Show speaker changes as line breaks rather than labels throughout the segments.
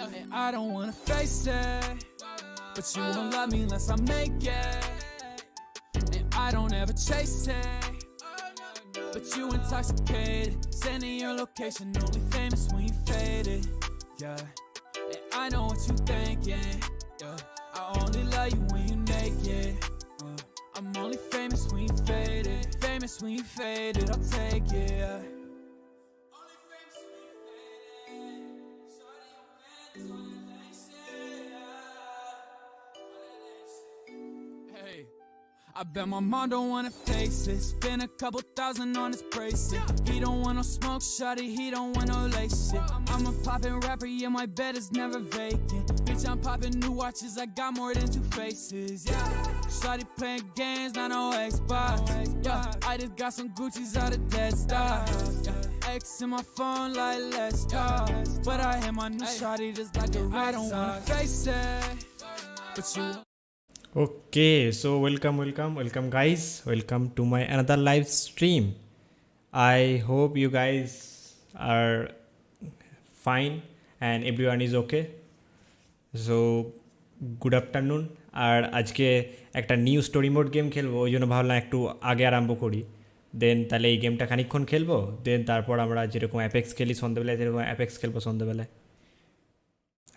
And I don't wanna face it, but you won't love me unless I make it. And I don't ever chase it, but you intoxicated. Sending your location, only famous when you faded. Yeah, and I know what you thinking. Yeah, I only love you when you naked. I'm only famous when you faded. Famous when you faded, I'll take it. Yeah. I bet my mom don't wanna face it. Spend a couple thousand on his bracelet. He don't want no smoke, shawty, he don't want no lace shit. I'm a poppin' rapper, yeah, my bed is never vacant. Bitch, I'm poppin' new watches, I got more than two faces, yeah. Shawty playing games, not no Xbox, yeah. I just got some Gucci's out of dead stock, yeah. X in my phone like let's talk. But I hit my new shawty just like a I don't wanna face it, but you.
Okay, so welcome guys, welcome to my another live stream. I hope you guys are fine and everyone is okay. So good afternoon. আর আজকে একটা new story mode game খেলবো, ওই জন্য ভাবলাম একটু আগে আরম্ভ করি, দেন তাহলে এই গেমটা খানিকক্ষণ খেলবো, দেন তারপর আমরা যেরকম অ্যাপেক্স খেলি সন্ধ্যেবেলায় সেরকম অ্যাপেক্স খেলবো সন্ধ্যেবেলায়।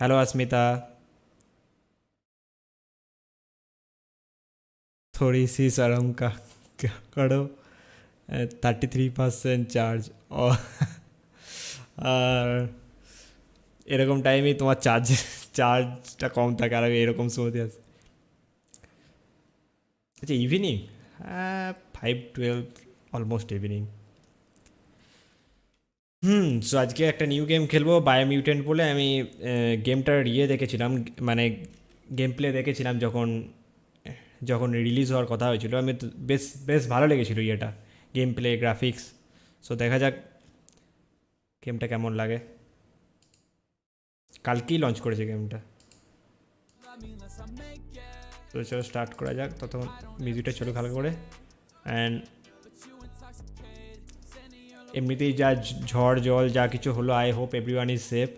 হ্যালো अस्मिता, थोड़ी सी शर्म का करो, 33% চার্জ। আর এরকম টাইমেই তোমার চার্জটা কম থাকে আর এরকম সময়তে আছে। আচ্ছা ইভিনিং, 5:12 অলমোস্ট ইভিনিং। সো আজকে একটা নিউ গেম খেলবো বায়োমিউটেন্ট বলে। আমি গেমটার দেখেছিলাম, মানে গেম প্লে দেখেছিলাম যখন রিলিজ হওয়ার কথা হয়েছিল। আমি বেশ ভালো লেগেছিল ইয়েটা, গেম প্লে, গ্রাফিক্স। সো দেখা যাক গেমটা কেমন লাগে। কালকেই লঞ্চ করেছে গেমটা। তো চলো স্টার্ট করা যাক, ততক্ষণ মিউজিকটা চলো ভালো করে। অ্যান্ড এমনিতেই যা ঝড় জল যা কিছু হলো, I hope everyone is safe.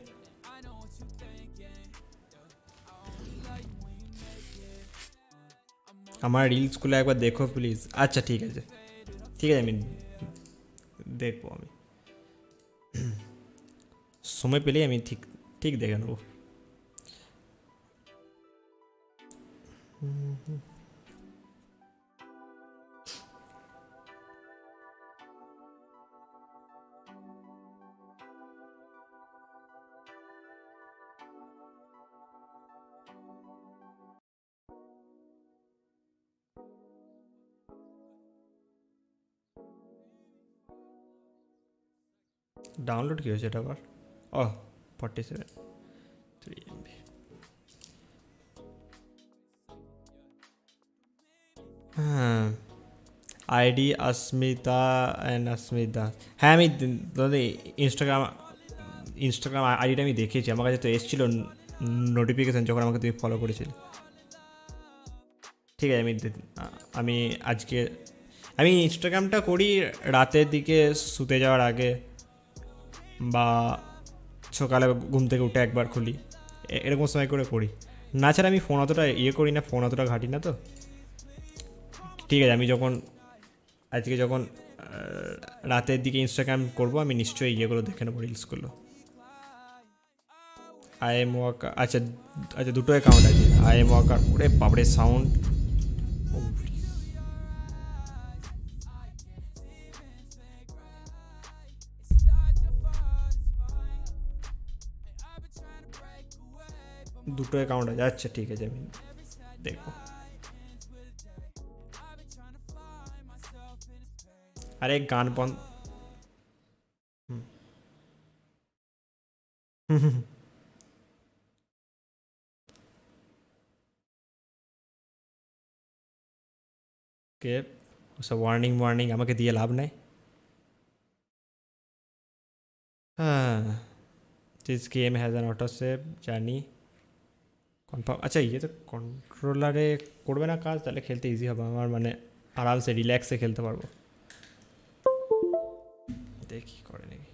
আমার রিলসগুলো একবার দেখো প্লিজ। আচ্ছা ঠিক আছে আমি দেখবো, আমি সময় পেলেই আমি ঠিক দেখে নেবো। ডাউনলোড কী হয়েছে এটা আবার? 47 3 MB। হ্যাঁ, আইডি अस्मिता অ্যান্ড अस्मिता। হ্যাঁ আমি ইনস্টাগ্রাম আইডিটা আমি দেখেছি, আমার কাছে তো এসেছিল নোটিফিকেশান যখন আমাকে তুমি ফলো করেছিলে। ঠিক আছে, আমি ইনস্টাগ্রামটা করি রাতের দিকে শুতে যাওয়ার আগে বা সকালে ঘুম থেকে উঠে একবার খুলি, এরকম সময় করে করি। না ছাড়া আমি ফোন অতটা করি না, ফোন অতটা ঘাঁটি না। তো ঠিক আছে, আমি আজকে যখন রাতের দিকে ইনস্টাগ্রাম করবো, আমি নিশ্চয়ই ইয়েগুলো দেখে নেবো, রিলসগুলো। আইএম ওয়াকার, আচ্ছা দুটো অ্যাকাউন্ট আছে। আইএম ওয়াকার, ওরে বাবরে সাউন্ড। দুটো অ্যাকাউন্ট আছে, আচ্ছা ঠিক আছে আমি দেখবো। আরে গান বন্ধ। কে ওসব ওয়ার্নিং আমাকে দিয়ে লাভ নেই। হ্যাঁ, this game has an auto save, জানি কনফার্ম। আচ্ছা ইয়ে তো কন্ট্রোলারে করবে না কাজ, তাহলে খেলতে ইজি হবে আমার, মানে আরামসে রিল্যাক্সে খেলতে পারবো। দেখি করে নাকি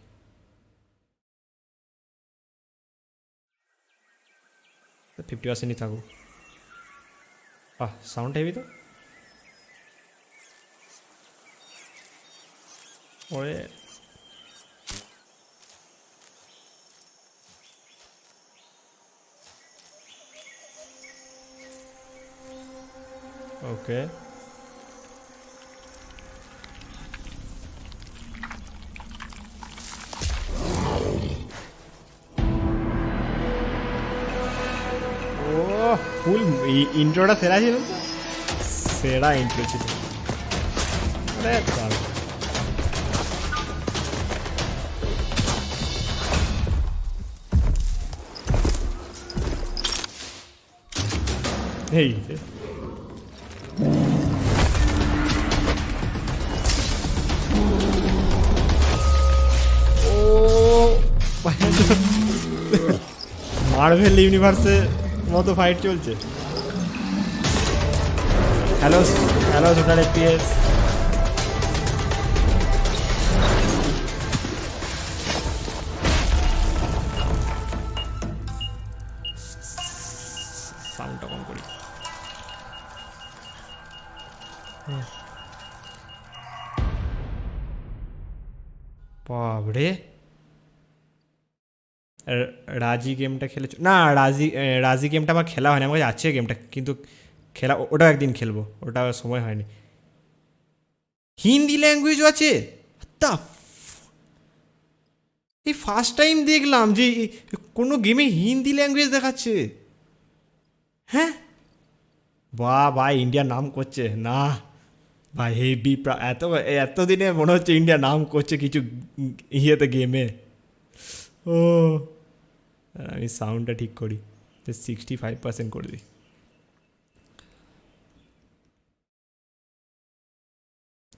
তো 50%ই থাকুক সাউন্ড হেভি তো ওরে ওকে ফুল ইন্ট্রোটা সেরা ছিল সেরা ইন্ট্রো ছিল এই মার্ভেল ইউনিভার্সের মতো ফাইট চলছে হ্যালো হ্যালো টোটাল এফপিএস সাউন্ডটা কম করি বাবরে রাজি গেমটা খেলেছো না রাজি গেমটা আমার খেলা হয়নি আমার কাছে আছে গেমটা কিন্তু খেলা ওটাও একদিন খেলবো ওটা সময় হয়নি হিন্দি ল্যাঙ্গুয়েজও আছে তা এই ফার্স্ট টাইম দেখলাম যে কোনো গেমে হিন্দি ল্যাঙ্গুয়েজ দেখাচ্ছে হ্যাঁ ভাই ইন্ডিয়ার নাম করছে না ভাই হেভি এতদিনে মনে হচ্ছে ইন্ডিয়া নাম করছে কিছু ইয়েতে গেমে ও আমি সাউন্ডটা ঠিক করি 65% করে দিই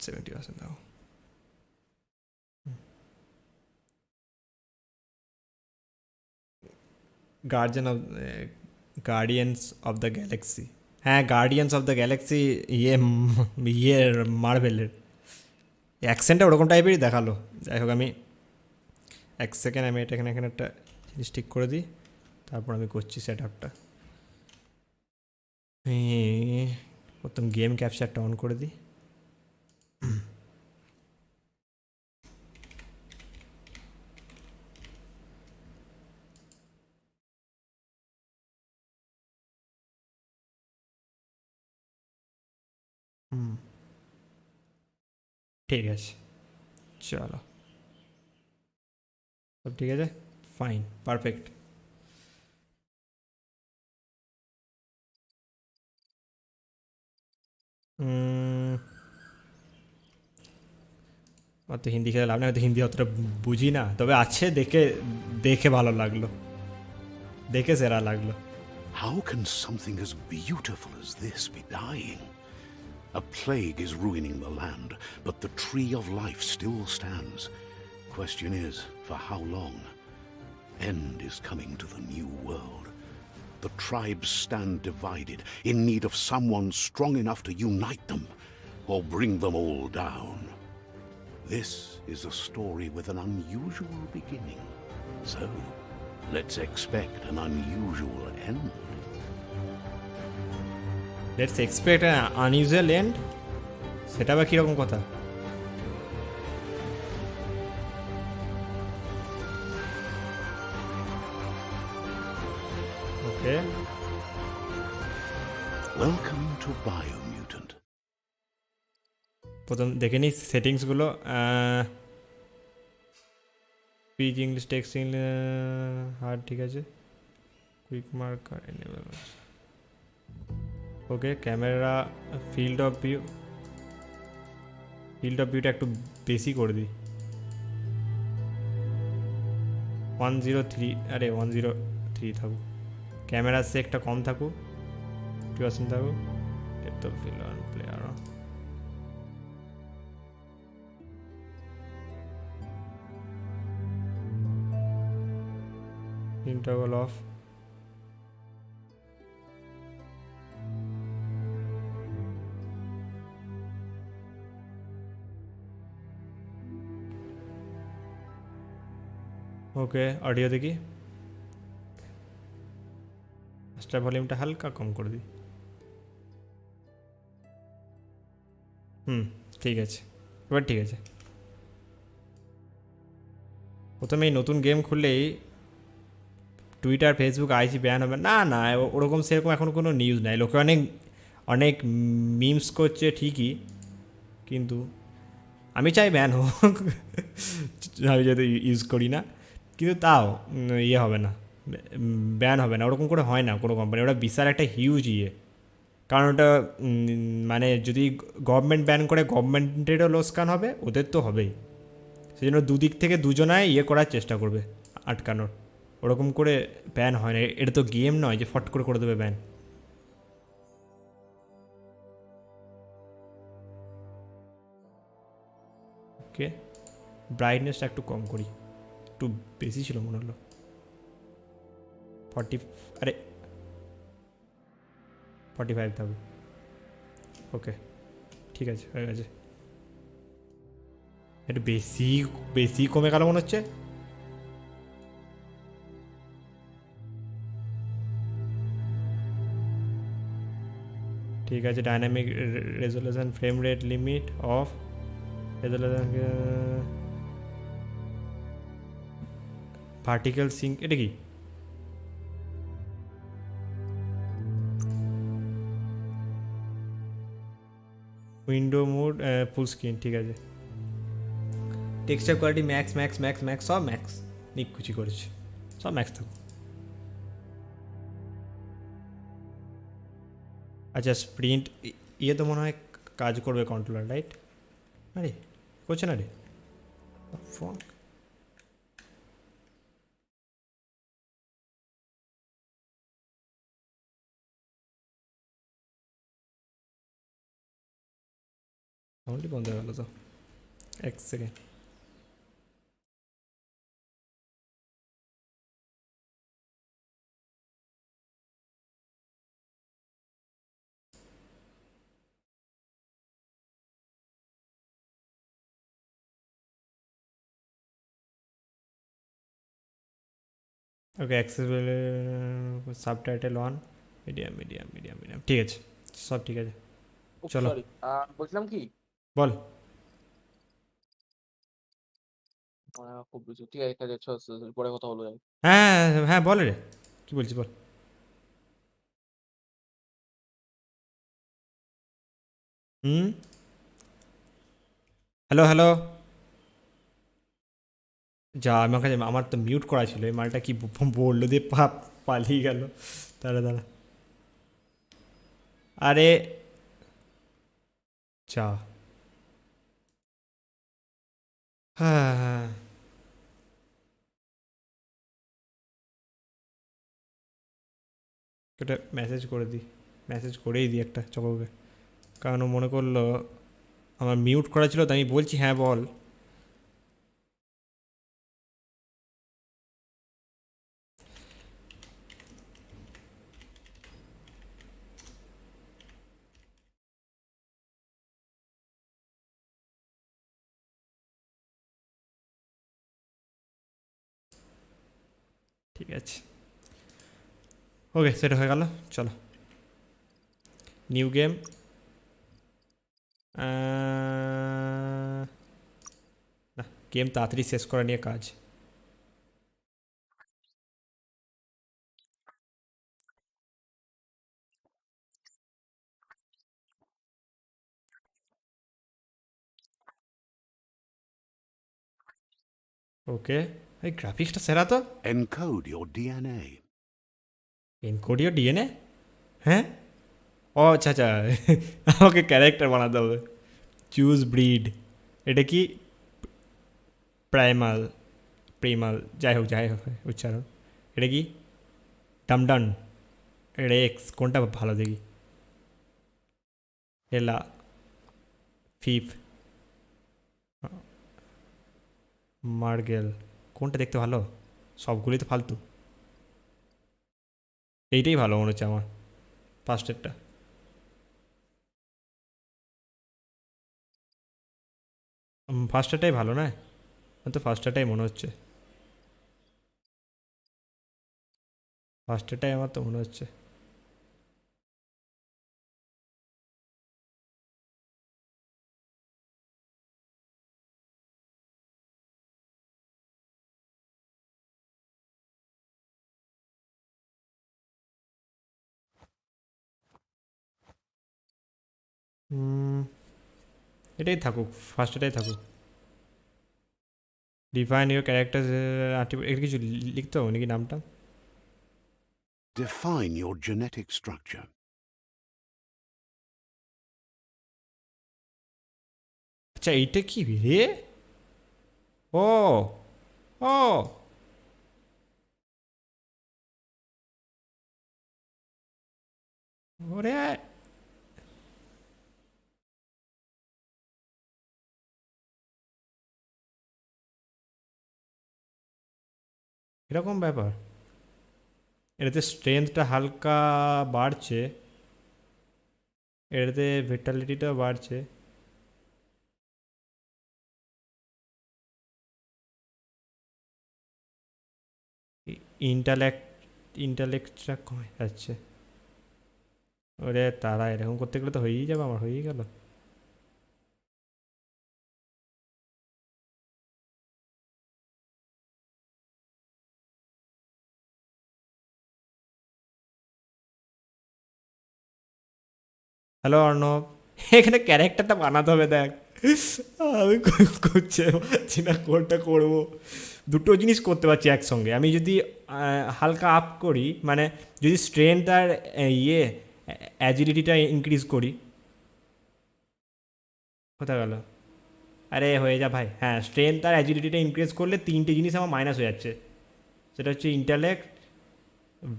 70% দাও গার্ডিয়ান্স অফ দ্য গ্যালাক্সি হ্যাঁ গার্ডিয়ান্স অফ দ্য গ্যালাক্সি ইয়ে মার্ভেলের অ্যাকসেন্টটা ওরকম টাইপেরই দেখালো যাই হোক আমি এক সেকেন্ড আমি এটা এখানে একটা জিনিস ঠিক করে দিই তারপর আমি করছি সেট আপটা প্রথম গেম ক্যাপচারটা অন করে দিই ঠিক আছে চলো সব ঠিক আছে ফাইন পারফেক্ট অত হিন্দি খেলে লাভ না হয়তো হিন্দি অতটা বুঝি না তবে আছে দেখে ভালো লাগলো দেখে সেরা লাগলো
How can something as beautiful as this be dying? A plague is ruining the land, but the tree of life still stands. Question is, for how long? End is coming to the new world. The tribes stand divided, in need of someone strong enough to unite them, or bring them all down. This is a story with an unusual beginning. So, let's expect an unusual end.
Let's expect an unusual end? সেটা আবার কীরকম কথা ওকে
Welcome to Biomutant.
প্রথম দেখে নিই সেটিংসগুলো speech English text hard ঠিক আছে quick marker enable okay camera field of ভিউটা একটু বেশি করে দিই 103 আরে 103 থাকুক ক্যামেরা সেকটা কম থাকুক 50% থাকুক depth of field on player interval off okay audio দেখি, মাস্টার ভলিউমটা হালকা কম করে দিই। ঠিক আছে, এবার ঠিক আছে। প্রথমে এই নতুন গেম খুললেই টুইটার ফেসবুক আইসি ব্যান হবে না, না ওরকম সেরকম এখন কোনো নিউজ নাই। লোকে অনেক অনেক মিমস করছে ঠিকই, কিন্তু আমি চাই ব্যান হোক, আমি যেহেতু ইউজ করি না, কিন্তু তাও ইয়ে হবে না, ব্যান হবে না, ওরকম করে হয় না কোনো কোম্পানি। ওটা বিশাল একটা হিউজ ইয়ে, কারণ ওটা মানে যদি গভর্নমেন্ট ব্যান করে গভর্নমেন্টেরও লোকসান হবে, ওদের তো হবেই। সেই জন্য দুদিক থেকে দুজনায় ইয়ে করার চেষ্টা করবে আটকানোর, ওরকম করে ব্যান হয় না। এটা তো গেম নয় যে ফট করে দেবে ব্যান। ওকে, ব্রাইটনেসটা একটু কম করি, একটু বেশি ছিল মনে হলো 40, আরে 45 থাকবে। ওকে ঠিক আছে, হয়ে গেছে। একটু বেশি বেশি কমে গেল মনে হচ্ছে। ঠিক আছে, dynamic resolution, frame rate limit off, resolution, vertical sync, এটা কি? উইন্ডো মোড ফুল স্ক্রিন, ঠিক আছে। Texture quality max max max max, সব ম্যাক্স, নিকুচি করেছে, সব ম্যাক্স থাকুক। আচ্ছা স্প্রিন্ট, ইয়ে তো মনে হয় কাজ করবে কন্ট্রোলার, রাইট? আরে করছে না রে ফোন। সাউন্ডই বন্ধ হয়ে গেল তো, এক second. Okay, accessible, subtitle on, medium medium medium medium, ঠিক আছে, সব ঠিক আছে। চলো
সরি, বলছিলাম কি,
বল।
খুব বুঝি, ঠিক আছে, ঠিক আছে, পরে কথা বলবো।
হ্যাঁ হ্যাঁ বল রে, কী বলছিস বল। হ্যালো হ্যালো, যা আমাকে, আমার তো মিউট করা ছিল, এই মালটা কি বললো দিয়ে পালিয়ে গেল। দাঁড়া দাঁড়া, আরে যা, হ্যাঁ হ্যাঁ, এটা মেসেজ করে দিই, মেসেজ করেই দিই একটা চকোকে, কারণ ও মনে করলো আমার মিউট করা ছিল, তো আমি বলছি হ্যাঁ বল। ঠিক আছে, ওকে সেটা হয়ে গেল। চলো নিউ গেম, না গেম তাড়াতাড়ি শেষ করা নিয়ে কাজ। ওকে, এই গ্রাফিক্সটা সেরা তো।
Encode your DNA.
এনকোডিও ডিএনএ, হ্যাঁ, ও আচ্ছা আচ্ছা, আমাকে ক্যারেক্টার বানাতে হবে। চুজ ব্রিড, এটা কি প্রাইমাল, প্রিমাল, যাই হোক উচ্চারণ। এটা কি ডামডান, এটা এক্স, কোনটা ভালো দেখি? এলা, ফিফ, মার্গেল, কোনটা দেখতে ভালো? সবগুলোই তো ফালতু, এইটাই ভালো মনে হচ্ছে আমার, ফার্স্টেরটা। ফার্স্টারটাই ভালো না, আমার তো ফার্স্টারটাই মনে হচ্ছে। ফার্স্টেটাই আমার তো মনে হচ্ছে। এটাই থাকুক, ফার্স্টেটাই থাকুক। ডিফাইন ইউর ক্যারেক্টার, এর কিছু লিখতে হবে নাকি নামটা?
Define your genetic structure.
আচ্ছা এইটা কি রে? ও ও ওরে, এরকম ব্যাপার। এটাতে স্ট্রেংথটা হালকা বাড়ছে, এটাতে ভিটালিটিটা বাড়ছে। ইন্টালেক্টটা কমে যাচ্ছে। ওরে তারা, এরকম করতে গেলে তো হয়েই যাবে, আমার হয়েই গেল। হ্যালো অর্ণব, এখানে ক্যারেক্টারটা বানাতে হবে দেখ। আমি করতে পারছি না, কোনটা করবো। দুটো জিনিস করতে পারছি একসঙ্গে। আমি যদি হালকা আপ করি, মানে যদি স্ট্রেংথ আর অ্যাজিলিটিটা ইনক্রিজ করি। কোথায় গেল? আরে হয়ে যা ভাই। হ্যাঁ, স্ট্রেংথ আর অ্যাজিলিটিটা ইনক্রিজ করলে তিনটে জিনিস আমার মাইনাস হয়ে যাচ্ছে। সেটা হচ্ছে ইন্টালেক্ট,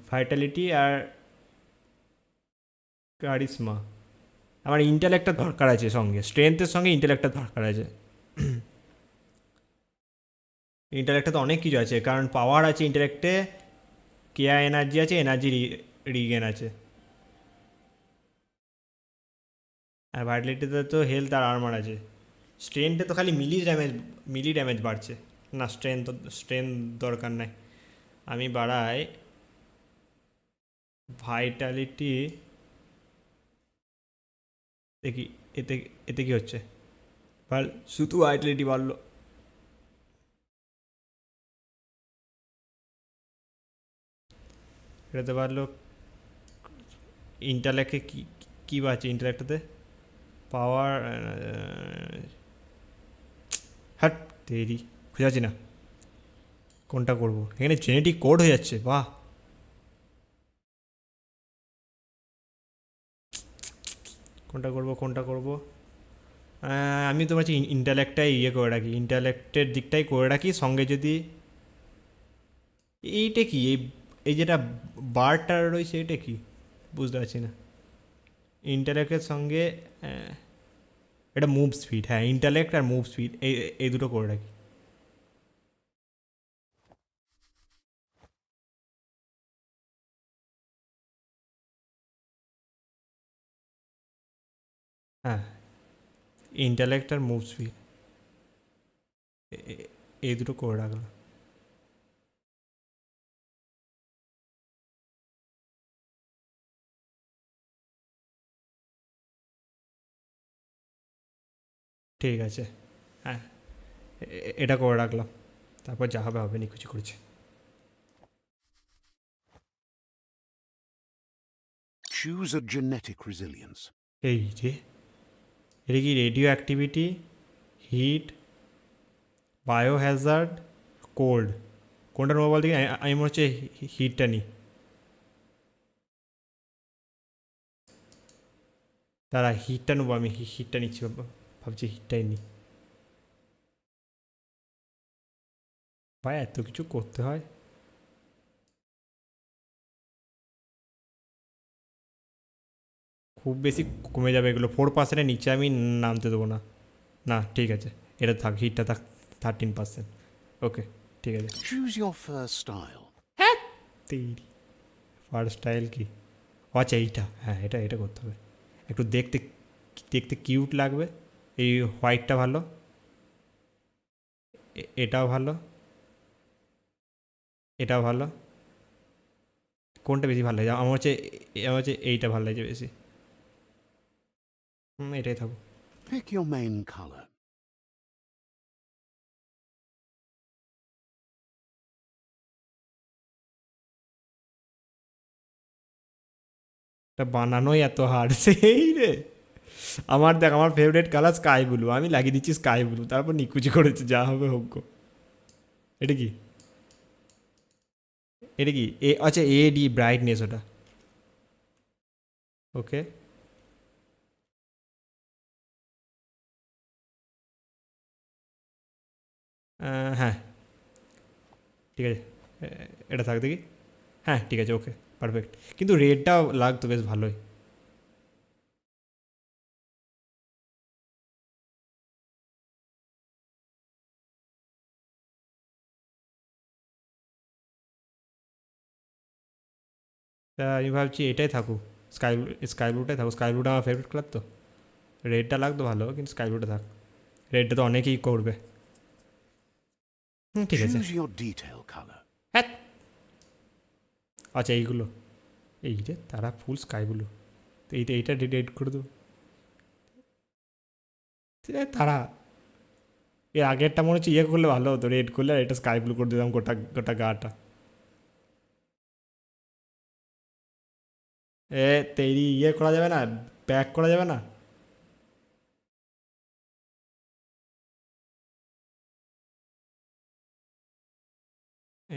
ভাইটালিটি আর কারিশমা। আমার ইন্টালেক্টটা দরকার আছে সঙ্গে, স্ট্রেংথের সঙ্গে ইন্টালেক্টটা দরকার আছে। ইন্টালেক্টে তো অনেক কিছু আছে, কারণ পাওয়ার আছে ইন্টালেক্টে, কেয়া এনার্জি আছে, এনার্জি রিগেন আছে। আর ভাইটালিটিতে তো হেলথ আর আর্মার আছে। স্ট্রেংথে তো খালি মিলি ড্যামেজ বাড়ছে। না, স্ট্রেংথ দরকার নাই। আমি বাড়াই ভাইটালিটি, দেখি এতে এতে কি হচ্ছে। শুধু ভাইটালিটি বাড়লো। এটাতে বাড়লো। ইন্টালেক্টে কী বাড়ছে ইন্টালেক্টতে? পাওয়ার, হ্যাট দেরি খুঁজে আছি না কোনটা করব। এখানে জেনেটিক কোড হয়ে যাচ্ছে, বাহ। কোনটা করব? আমি তো বলছি ইন্টালেক্টটাই করে রাখি, ইন্টালেক্টের দিকটাই করে রাখি। সঙ্গে যদি এইটা কি, এই যেটা বারটা রয়েছে, এটা কি বুঝতে পারছি না। ইন্টালেক্টের সঙ্গে এটা মুভ স্পিড, হ্যাঁ ইন্টালেক্ট আর মুভ স্পিড, এই দুটো করে রাখি। হ্যাঁ, ইন্টালেক্ট আর মুভ স্পিড এই দুটো করে রাখলাম। ঠিক আছে, হ্যাঁ এটা করে রাখলাম। তারপর যা হবে হবে, নিকুচি করেছে।
Choose a genetic resilience.
এই যে এটা কি radioactivity, heat, biohazard, cold, কোনটা নেবো বলতে? আমি মনে হচ্ছে হিটটা নিই। তারা হিটটা নেবো, আমি হিটটা নিচ্ছি, ভাবছি হিটটাই নিই। ভাই এত কিছু করতে হয়? খুব বেশি কমে যাবে এগুলো, 4%-এর নিচে আমি নামতে দেবো না। না ঠিক আছে, এটা থাক, হিটটা থাক 13%। ওকে ঠিক আছে।
Choose your first style.
হ্যাঁ তেরি, ফার্স্ট স্টাইল কি? ও আচ্ছা এইটা, হ্যাঁ এটা করতে হবে। একটু দেখতে দেখতে কিউট লাগবে। এই হোয়াইটটা ভালো, এটাও ভালো, এটাও ভালো, কোনটা বেশি ভালো লাগে? আমার হচ্ছে এইটা ভালো লাগে বেশি। এটাই থাকুক।
Pick your main color.
এটা বানানোই এত হার্ড সেই রে। আমার দেখ, আমার ফেভারিট কালার স্কাই ব্লু, আমি লাগিয়ে দিচ্ছি স্কাই ব্লু, তারপর নিকুচি করেছে, যা হবে হোক গো। এটা কি আচ্ছা AD ব্রাইটনেস ওটা, ওকে। হ্যাঁ ঠিক আছে, এটা থাক দেখি। হ্যাঁ ঠিক আছে, ওকে পারফেক্ট। কিন্তু রেডটা লাগতো বেশ ভালোই। তা আমি ভাবছি এটাই থাকুক, স্কাই ব্লুটাই থাকুক। স্কাই ব্লুটা আমার ফেভারিট কালার তো। রেডটা লাগতো ভালো, কিন্তু স্কাই ব্লুটা থাক। রেডটা তো অনেকেই করবে। ঠিক আছে।
Choose your detail color.
হ্যাঁ আচ্ছা এইগুলো, এই যে তারা ফুল স্কাই ব্লু, তো এইটা রেড করে দেবো। তারা এর আগেরটা মনে হচ্ছে ইয়ে করলে ভালো হতো, রেড করলে, আর এটা স্কাই ব্লু করে দিতাম গোটা গোটা গাটা। তেরি ইয়ে করা যাবে না, প্যাক করা যাবে না।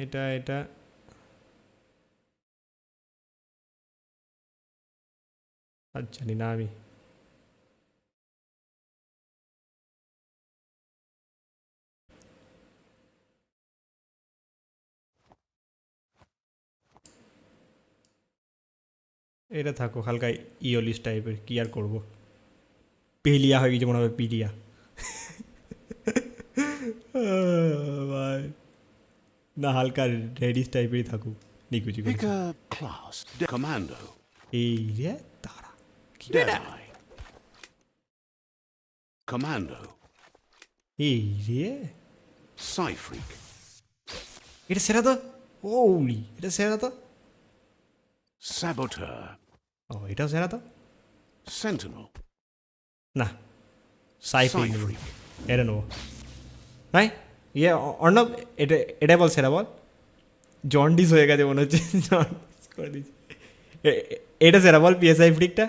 এটা আচ্ছা জানি না আমি। এটা থাকো হালকা ইয়োলিস টাইপের, কি আর করবো, পিলিয়া হয়ে গেছে মনে হবে, পিলিয়া। ভাই না, হালকা রেডিস টাইপেরই থাকুক, নিকুচি
Pick a class. Commando.
এই রে তারা কি
Deadeye. Commando.
এই রে
Psyfreak.
এটা সেরা তো, ওলি এটা সেরা তো,
Saboteur.
ও এটাও সেরা তো।
Sentinel.
না সাইফ্রিক নেব,
Psyfreak.
এটা নেবো ভাই। ইয়ে অর্ণব, এটাই বল সেরা বল। জন্ডিস হয়ে গেছে মনে হচ্ছে, জন্ডিস করে দিয়েছি। এটা সেরা বল, পিএসআই ফ্রিকটা,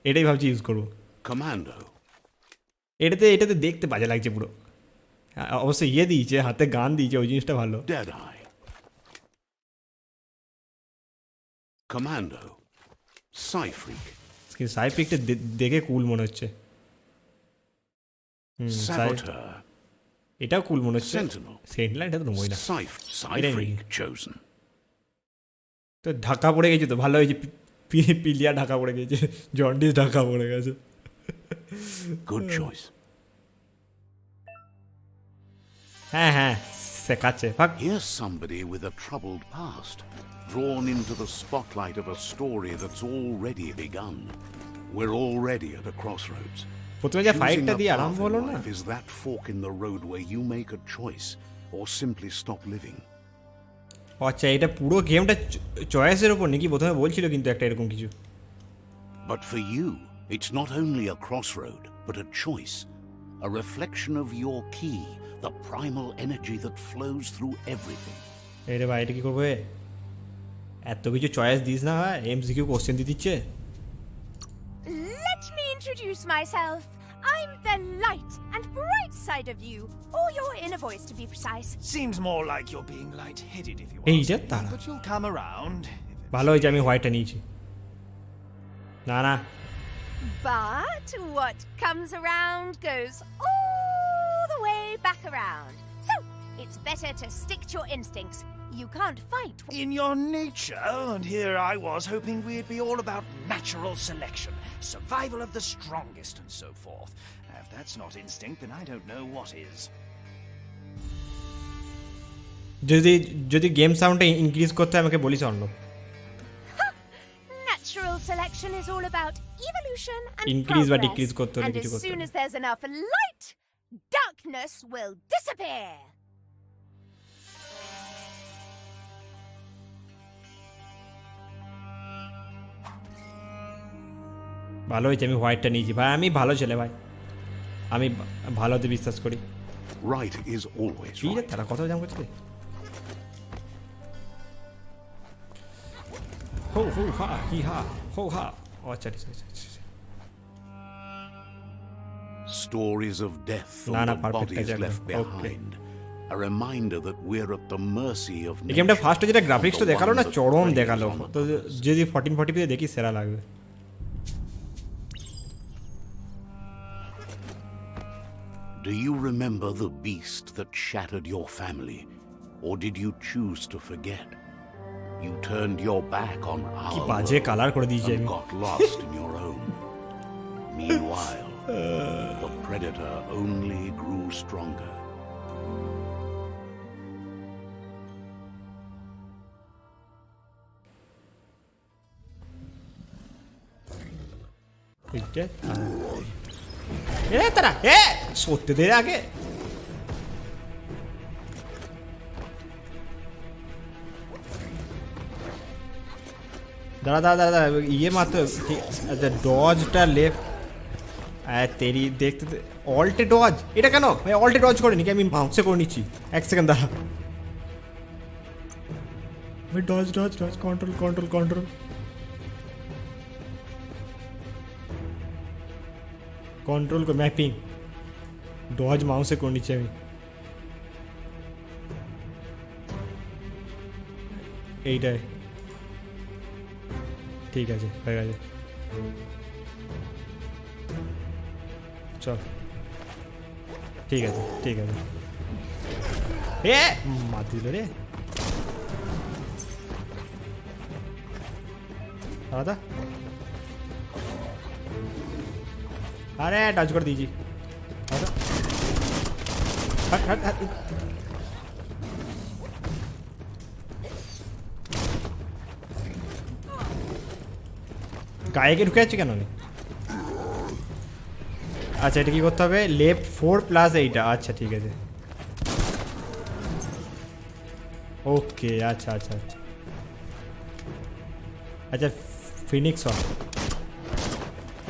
এটাই ভাবছি ইউজ করবো।
Commando.
এটাতে দেখতে বাজে লাগছে পুরো। অবশ্যই ইয়ে দিয়েছে, হাতে গান দিয়েছে, ওই জিনিসটা ভালো।
Deadeye. Commando. Psyfreak.
কিন্তু সাইফ্রিকটা দেখে কুল মনে হচ্ছে।
Saboteur.
এটাও কুল মনে হচ্ছে।
Sentinel.
সেন্টিনেল এটা তো নেবই না।
Psyfreak chosen.
তো ঢাকা পড়ে গেছে তো, ভালো হয়েছে, পিলিয়া ঢাকা পড়ে গেছে, জন্ডিস ঢাকা পড়ে গেছে।
Good choice.
হ্যাঁ শেখাচ্ছে ফাক।
Here's somebody with a troubled past, drawn into the spotlight of a story that's already begun. We're already at a crossroads.
প্রথমে যে
Choosing
ফাইটটা
a
দিয়ে
path
আরম্ভ
in
হলো না,
life is that fork in the road where you make a choice or simply stop living.
আচ্ছা এটা পুরো গেমটা চয়েসের ওপর নাকি? প্রথমে বলছিল কিন্তু একটা এরকম কিছু।
But for you, it's not only a crossroad, but a choice, a reflection of your key, the primal energy that flows through everything.
এই রে ভাই, এটা কি করবে? এত কিছু চয়েস দিস না, এমসিকিউ কোশ্চেন দিয়ে দিচ্ছে।
Let me introduce myself. I'm the light and bright side of you, or your inner voice to be precise.
Seems more like you're being light-headed if you
এই
ask
যে
me,
তারা,
but you'll come around.
ভালো হয়েছে আমি হোয়াইটটা নিয়েছি। না
But what comes around goes all the way back around. So, it's better to stick to your instincts. You can't fight.
In your nature, and here I was hoping we'd be all about natural selection, survival of the strongest, and so forth. If that's not instinct, then I don't know what is.
যদি game সাউন্ডটা increase করতে হয় আমাকে বলিস অন্য।
Natural selection is all about evolution and
Increase বা
progress.
decrease করতে হলে
And
কিছু
as
করতে
soon
হবে।
as there's enough light, darkness will disappear.
ভালো হয়েছে আমি হোয়াইটটা নিয়েছি ভাই, আমি ভালো ছেলে ভাই, আমি ভালোতে বিশ্বাস করি।
Right is always
ঠিক আছে
right.
তারা কত জাম করছে হো হো হা হি হা হো হা। ও আচ্ছা আচ্ছা আচ্ছা।
Stories of death
না,
and
না,
the
perfect
bodies
আছে
left
একদম। Okay.
behind. A reminder that we're at the mercy of
এই গেমটা
nature
ফার্স্টে যেটা
and
গ্রাফিক্সটা
the
দেখালো
one
না
that
চরম
preys
দেখালো,
on
তো
others.
যদি 1440p দেখি সেরা লাগবে।
Do you remember the beast that shattered your family? Or did you choose to forget? You turned your back on
কি
our
বাজে
world
কালার করে দিয়েছি
and
আমি।
got lost in your own. Meanwhile, the predator only grew stronger.
তারা সত্যি দে আগে দাঁড়া দাঁড়া দাঁড়া ইয়ে মাত্র ডজটা লেফট তেরি দেখতে অল্টে ডজ, এটা কেন ভাই অল্টে ডজ করে নাকি আমি মাউসে করে নিচ্ছি, এক সেকেন্ড দাঁড়া ভাই dodge dodge dodge control control control control mapping dodge মাউসে করে নিচ্ছি আমি। এইটাই ঠিক আছে হয়ে গেছে চল ঠিক আছে ঠিক আছে। এ মার দিল রে দাদা, আরে টাচ করে দিয়েছি গায়েকে ঢুকে যাচ্ছি কেন আমি? আচ্ছা এটা কি করতে হবে, লেফট 4 প্লাস এইটা, আচ্ছা ঠিক আছে ওকে আচ্ছা আচ্ছা আচ্ছা Phoenix on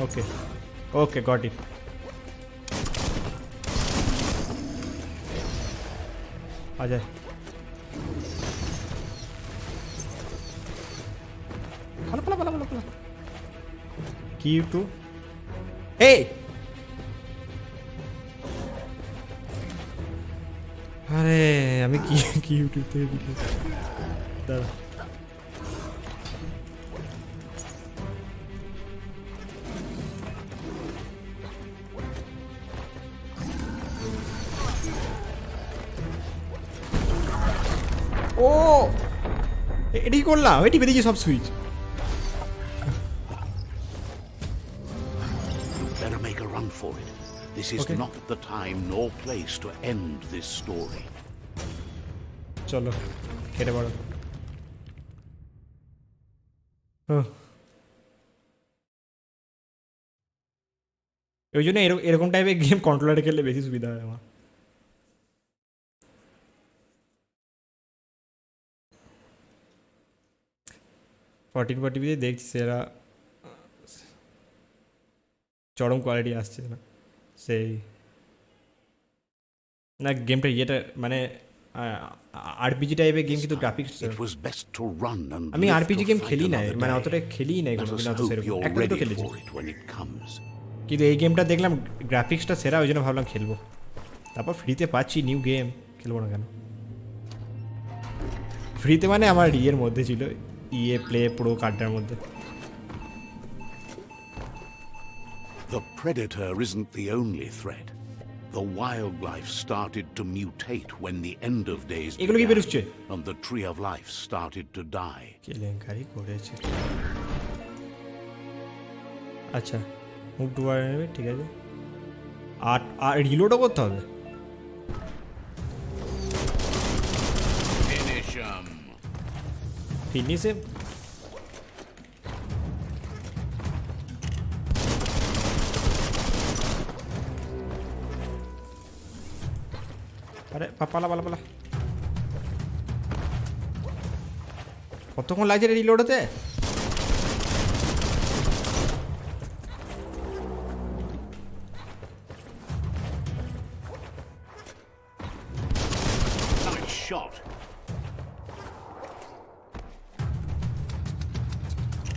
okay okay got it. আচ্ছা ভালো ভালো ভালো ভালো ভালো কি টু এই আরে আমি কি কি ইউটিউব থেকে ভিডিও দাঁড়া ও এটি করলাম, এটি বেরিয়েছে সব switch.
Better make a run for it. This is
Okay.
not the time nor place to end this story.
চলো কেটে পড়ো। ওই জন্য এরকম টাইপের গেম কন্ট্রোলারে খেললে বেশি সুবিধা হয় আমার। ফর্টিন ফর্টিতে দেখছি সেরা চরম কোয়ালিটি আসছে না সেই না গেমটা ইয়েটা মানে আরপিজি টাইপের গেম কিন্তু graphics
It was best to run and
আমি
live
RPG
to
game
fight
খেলি না
another
মানে
day.
অতটা খেলিই নাই
Let
কোনো
us
দিন অত
hope
সেরকম
you're
একটা তো
ready
খেলেছি,
for it when it comes.
কিন্তু এই গেমটা দেখলাম গ্রাফিক্সটা সেরা ওই জন্য ভাবলাম খেলবো, তারপর ফ্রিতে পাচ্ছি নিউ গেম খেলবো না কেন। ফ্রিতে মানে আমার ইয়ের মধ্যে ছিল ইয়ে প্লে প্রো কার্ডটার মধ্যে।
The predator isn't the only threat. The wildlife started to mutate when the end of days
এগুলো কি বেরোচ্ছে?
and the tree of life started to die.
কেলেঙ্কারি করেছে। আচ্ছা মুভ টু আর নেবে ঠিক আছে, আর রিলোডও করতে হবে। ফিনিশে আরে পালা পালা পালা কতক্ষণ লাগছে রিলোড হতে?
shot.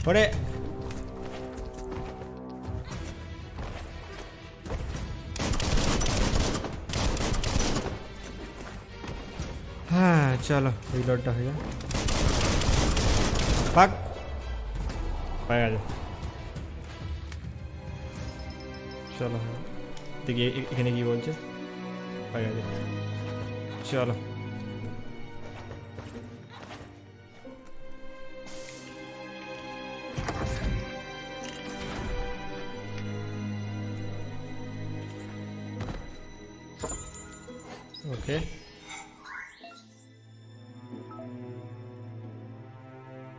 ওরে হ্যাঁ চলো রিলোডটা হয়ে যায় পাক হয়ে গেছে চলো দেখি এখানে কি বলছে হয়ে গেছে চলো ওকে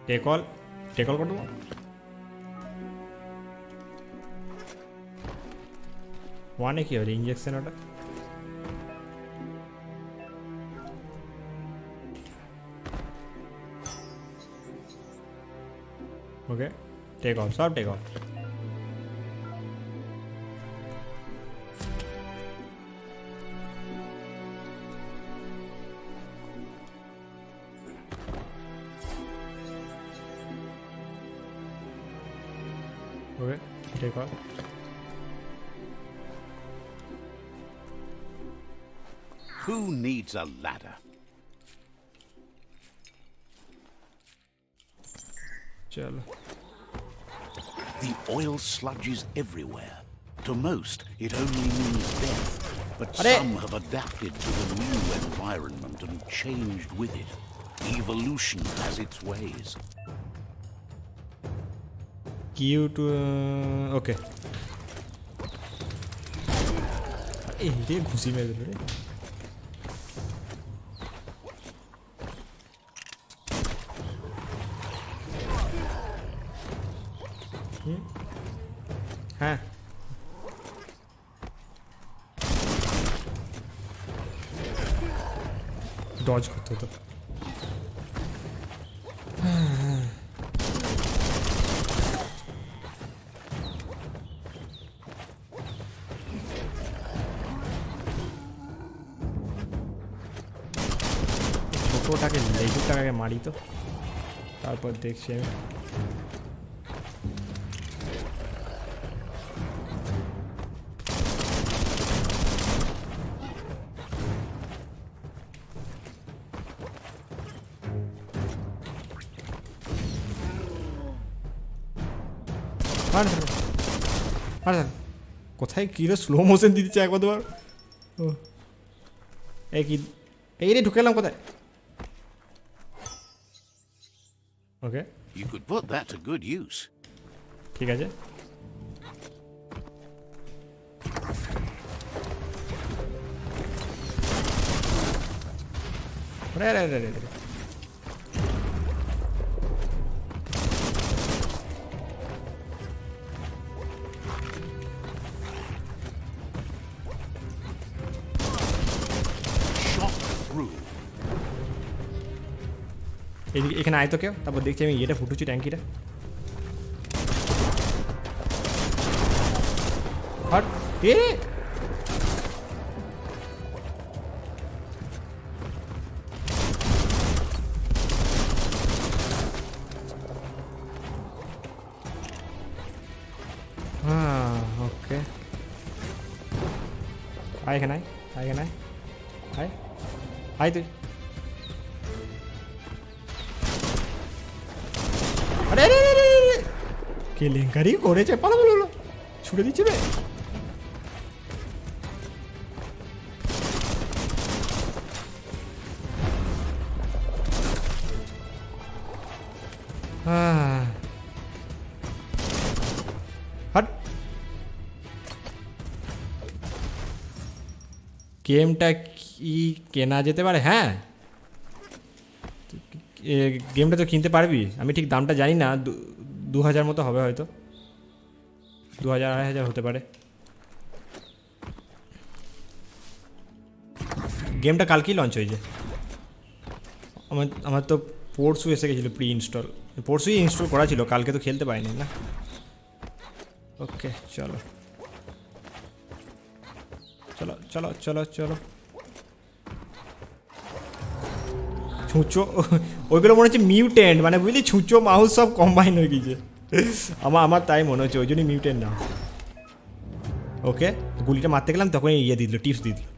টেক অল করবো ওয়ানে কি হবে ইঞ্জেকশন ওটা ওকে টেক অল সব take all Okay, take off.
Who needs a ladder?
Chalo.
The oil sludges everywhere. To most, it only means death. But some have adapted to the new environment and changed with it. Evolution has its ways.
Q to okay. ये घुसी में रे हाँ Dodge करते तो ওটাকে লেজুটাকে মারি তো তারপর দেখছি আমি কোথায় কি রে স্লো মোশন দিচ্ছে একবার দুবার এই রে ঢুকে এলাম কোথায় Okay.
You could put that to good use.
ঠিক আছে রে
Shot through.
এখানে আয় তো কেউ তারপর দেখছি আমি এটা ফুটুচ্ছি ট্যাঙ্কিটা হট এ হ্যাঁ ওকে আয় এখানে আয় আয় তুই अरे केलेंकारी করেছে পালা বলো ছুড়ে দিচ্ছে রে হট গেমটা কি কেনা যেতে পারে হ্যাঁ গেমটা তো কিনতে পারবি আমি ঠিক দামটা জানি না 2000 মতো হবে হয়তো 2000-2500 হতে পারে গেমটা কালকেই লঞ্চ হয়েছে আমার তো পরশু এসে গেছিলো প্রি ইনস্টল পরশুই ইনস্টল করা ছিল কালকে তো খেলতে পারিনি না ওকে চলো চলো চলো চলো চলো ছুঁচো ওইগুলো মনে হচ্ছে মিউটেন্ট, মানে বুঝলি ছুঁচো মাউস সব কম্বাইন হয়ে গেছে। আমার তাই মনে হচ্ছে, ওই জন্যই মিউটেন্ট না। ওকে, গুলিটা মারতে গেলাম তখন ইয়ে দিয়ে দিল, টিপস দিয়ে দিল।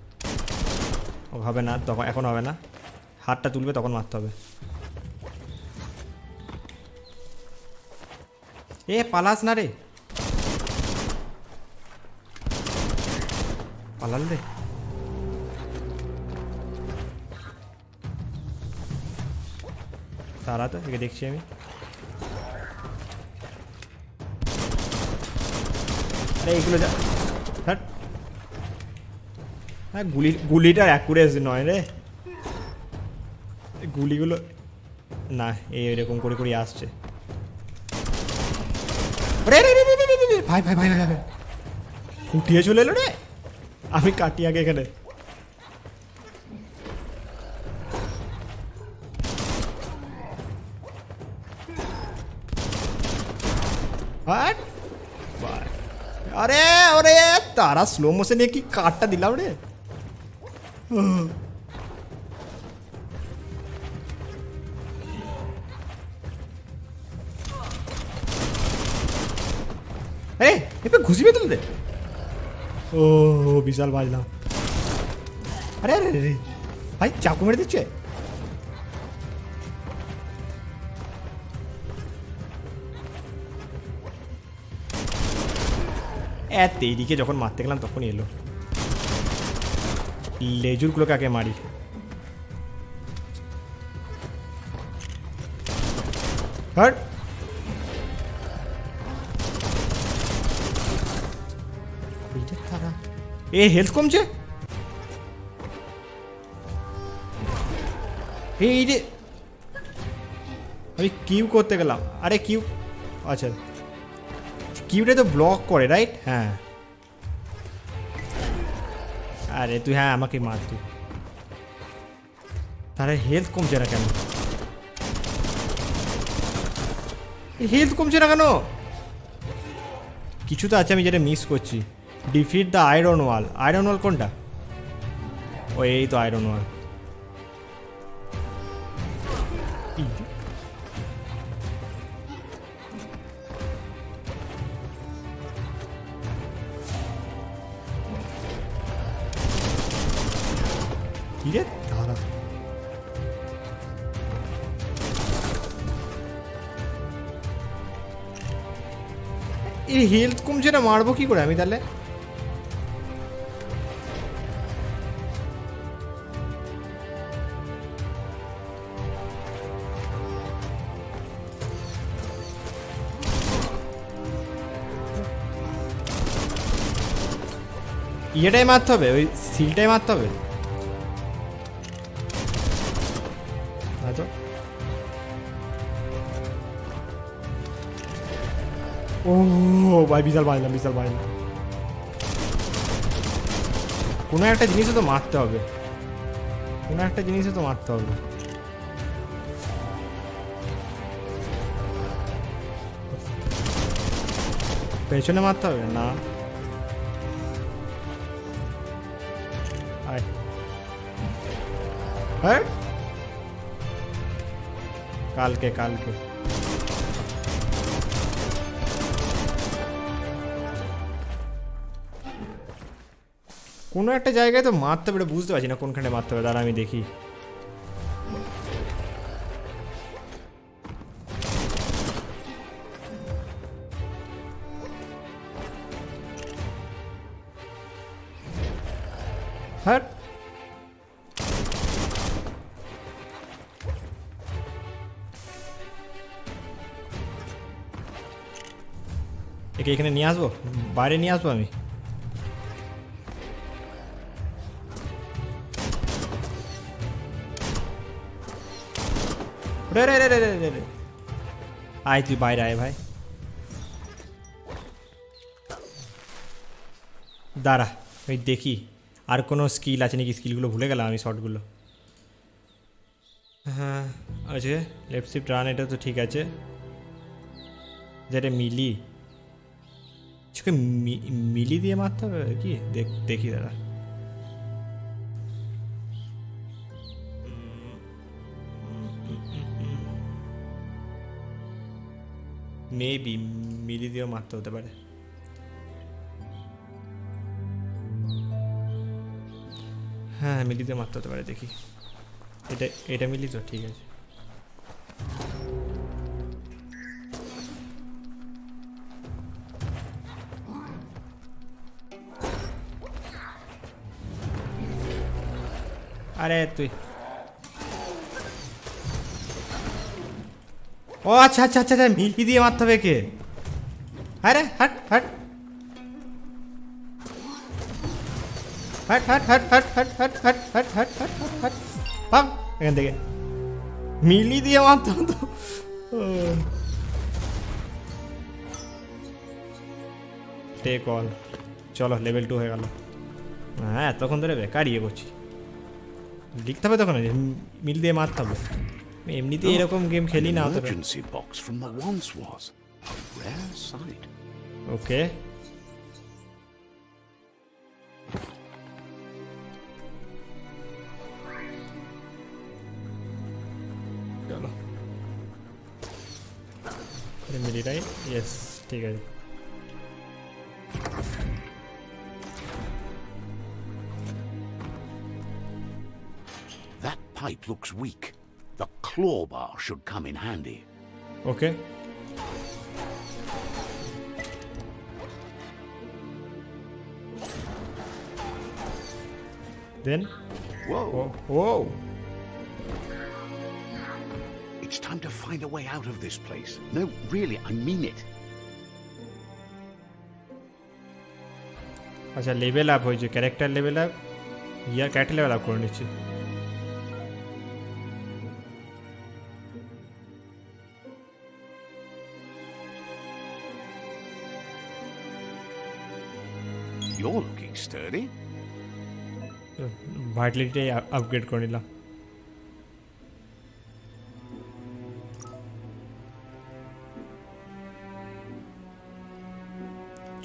হবে না তখন, এখন হবে না, হাতটা তুলবে তখন মারতে হবে। এ পালাস না রে, পালাল রে। তারা তো একে দেখছি আমি। আরে এইগুলো যা, হ্যাঁ গুলিটার অ্যাকুরেসি নয় রে, গুলিগুলো না এরকম করে করে আসছে। ভাই ভাই ভাই ভাই ভাই উঠিয়ে চলে এলো রে, আমি কাটি আগে এখানে। আরে ওরে তারা স্লো মোশনে কি কাটটা দিলাম রে। আরে এবার ঘুষি পেয়ে তুলতে, ও বিশাল বাজলাম। আরে আরে রে ভাই চাকু মেরে দিচ্ছে। এইদিকে যখন মারতে গেলাম তখন এলো, লেজুরগুলোকে আগে মারি। হাট এ হেলথ কমছে, এই রে আমি কিউ করতে গেলাম। আরে কিউ, আচ্ছা কিউটা তো ব্লক করে রাইট, হ্যাঁ। আরে তুই হ্যাঁ আমাকে মার তুই, তাহলে হেলথ কমছে না কেন? হেলথ কমছে না কেন? কিছু তো আছে আমি যেটা মিস করছি। Defeat the iron wall, iron wall কোনটা? ও এই তো আয়রন ওয়াল। কি রে দাঁড়া, এই হেলথ কমছে না, মারবো কি করে আমি তাহলে? ইয়েটাই মারতে হবে, ওই সিলটাই মারতে হবে। ও ভাই বিশাল বাজলাম, বিশাল বাজলাম। কোনো একটা জিনিসও তো মারতে হবে, কোনো একটা জিনিসও তো মারতে হবে। পেছনে মারতে হবে না, হ্যাঁ কালকে কালকে কোনো একটা জায়গায় তো মারতে হবে, বুঝতে পারছি না কোনখানে মারতে হবে। দাঁড়া আমি দেখি। হ্যাঁ একে এখানে নিয়ে আসবো, বাইরে নিয়ে আসবো আমি। রে রে রে রে রে রে আয় তুই বাইরে আয় ভাই, দাঁড়া ওই দেখি আর কোনো স্কিল আছে নাকি। স্কিলগুলো ভুলে গেলাম আমি, শর্টগুলো। হ্যাঁ আছে লেফট শিফট রান, এটা তো ঠিক আছে। যেটা মিলি, চোখে মিলি দিয়ে মারতে হবে কি? দেখি দাঁড়া। মেবি মিলি দিয়েও মারতে হতে পারে। হ্যাঁ মিলি দিয়ে মারতে হতে পারে, দেখি। এটা মিলি তো, ঠিক আছে। আরে তুই, ও আচ্ছা আচ্ছা আচ্ছা, মিলি দিয়ে মারতে হবে কে? আরে হাট হাট হাট হাট হাট হাট হাট হাট হাট হাট হাট হাট হাট হাট, এখান থেকে মিলি দিয়ে মারতে হতো। টেক অল, চলো লেভেল 2 হয়ে গেল। হ্যাঁ এতক্ষণ ধরে বেকার ইয়ে করছি, লিখতে হবে তখন মিল দিয়ে মারতে হবে। এমনিতেই এরকম গেম খেলি না অতটা।
Emergency box from the once was a rare sight.
ওকে, চলো মিলি রাইট, ইয়েস ঠিক আছে।
That pipe looks weak. The claw bar should come in handy.
Okay. Then?
Whoa.
Whoa.
It's time to find a way out of this place. No, really, I mean it.
আচ্ছা level up হয়েছে, character level up, ইয়ার character level up করে নিচ্ছি।
You're looking sturdy.
Vitality upgrade করে নিলাম।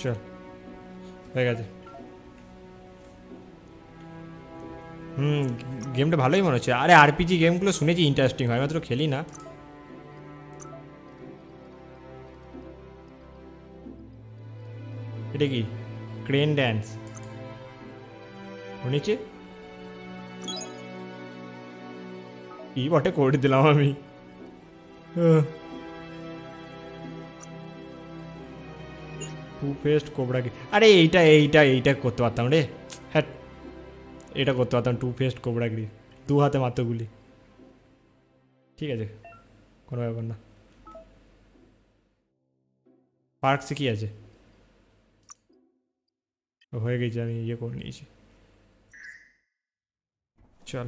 চল হয়ে গেছে। গেমটা ভালোই মনে হচ্ছে। আরে আরপিজি গেমগুলো শুনেছি ইন্টারেস্টিং হয়, মাত্র খেলি না। এটা কি ক্রেন ড্যান্স শুনেছি, কি বটে করে দিলাম আমি। টু ফেস্ট কোবরা কি, আরে এইটা এইটা এইটা করতে পারতাম রে, হ্যাঁ এটা করতে পারতাম। টু ফেস্ট কোবরাগিরি, 2 হাতে মাত্র গুলি। ঠিক আছে কোনো ব্যাপার না। পার্কসে কি আছে? হয়ে গেছে, আমি ইয়ে করে নিয়েছি। চল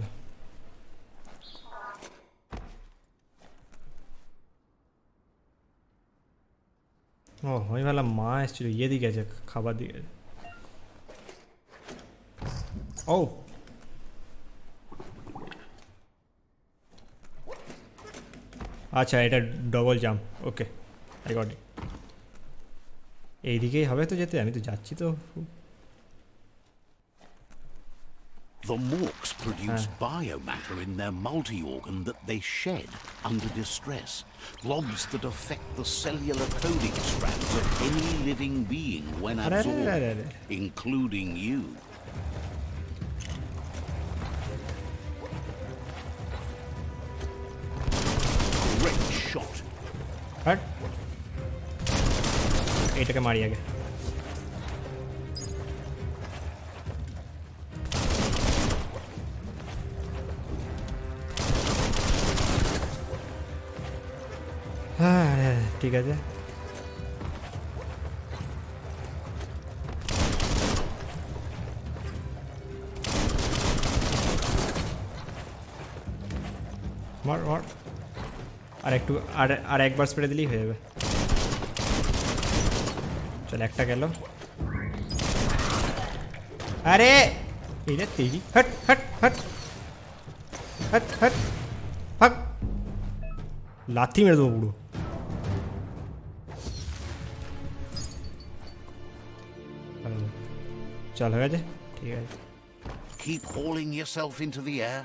ও আমি ভাবলাম মা এসেছিল, ইয়ে দিকে আছে, খাবার দিকে আছে। ও আচ্ছা এটা double jump, okay I got it. এইদিকেই হবে তো যেতে, আমি তো যাচ্ছি তো।
The morks produce biomatter in their multi-organ that they shed under distress. Globs that affect the cellular coding strands of any living being when absorbed, including you. Great shot.
Hot এইটাকে মারি আগে। হ্যাঁ ঠিক আছে। মার মার, আর একটু আর একবার স্প্রে দিলেই হয়ে যাবে। চল একটা গেল। আরে এইটা তেজি, hot hot hot hot hot hot, লাথি মেরে দেবো পুরো। চল হয়ে গেছে, ঠিক আছে।
Keep hauling yourself into the air.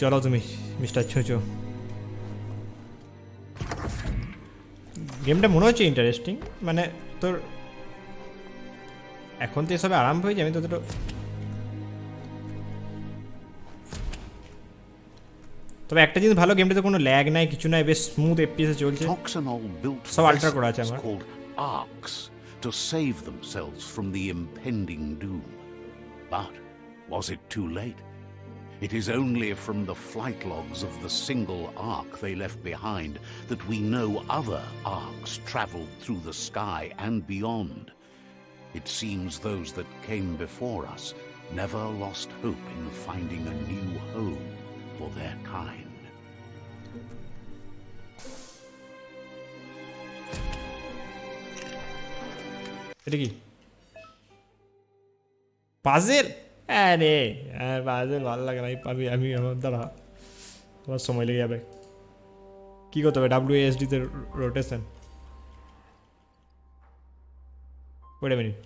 চলো তুমি মিস্টার ছোচো। গেমটা মনে হচ্ছে ইন্টারেস্টিং, মানে তোর এখন তো এসবে আরম্ভ হয়ে যায়। আমি ততটা তবে একটা জিনিস ভালো, গেমটাতে কোনো ল্যাগ নাই, কিছু নাই, বেশ স্মুথ এফপিএস চলছে।
Toxanol built
সব আল্ট্রা করা আছে
vessels
আমার।
called AARGHs to save themselves from the impending doom. But was it too late? It is only from the flight logs of the single AARGH they left behind that we know other AARGHs traveled through the sky and beyond. It seems those that came before us never lost hope in finding a new home for their kind.
এটা কি puzzle? আরে puzzle ভালো লাগে না। আমি আমার দ্বারা আমার সময় লেগে যাবে। কি করতে হবে? WASD তে রোটেশন। ওয়েট আ মিনিট,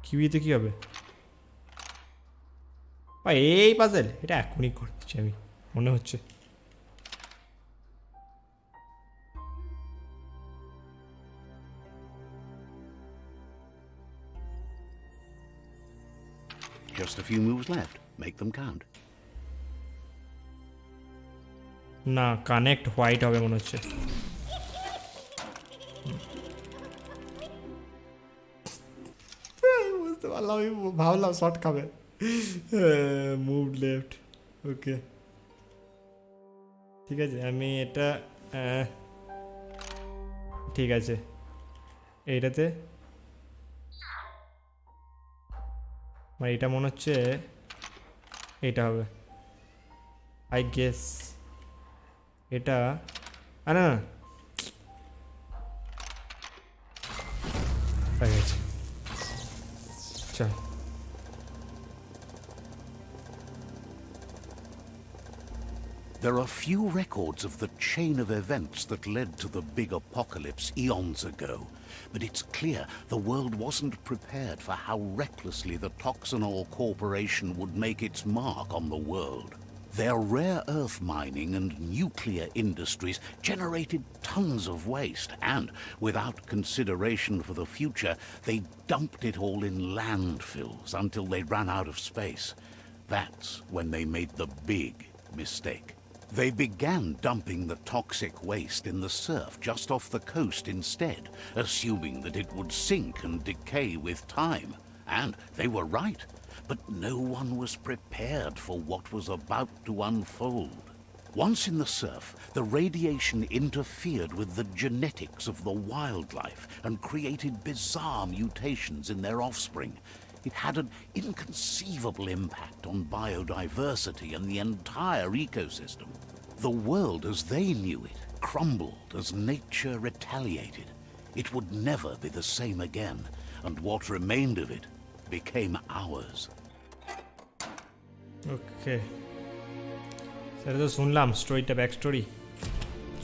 কিউইতে কি হবে? এই পাজেল এটা এখনই করছি আমি, মনে হচ্ছে।
Just a few moves left. Make them count.
না, কানেক্ট হোয়াইট হবে মনে হচ্ছে। বুঝতে পারলাম, আমি ভাবলাম শর্ট খাবে। মুভ লেফট, ওকে ঠিক আছে। আমি এটা ঠিক আছে, এইটাতে মানে এটা মনে হচ্ছে এইটা হবে আই গেস। এটা না হয়ে গেছে, চল।
There are few records of the chain of events that led to the big apocalypse eons ago, but it's clear the world wasn't prepared for how recklessly the Toxanol Corporation would make its mark on the world. Their rare earth mining and nuclear industries generated tons of waste, and without consideration for the future, they dumped it all in landfills until they ran out of space. That's when they made the big mistake. They began dumping the toxic waste in the surf just off the coast instead, assuming that it would sink and decay with time. And they were right, but no one was prepared for what was about to unfold. Once in the surf, the radiation interfered with the genetics of the wildlife and created bizarre mutations in their offspring. It had an inconceivable impact on biodiversity and the entire ecosystem. The world as they knew it crumbled as nature retaliated. It would never be the same again, and what remained of it became ours.
Okay. সেটা তো শুনলাম স্টোরিটা, back story.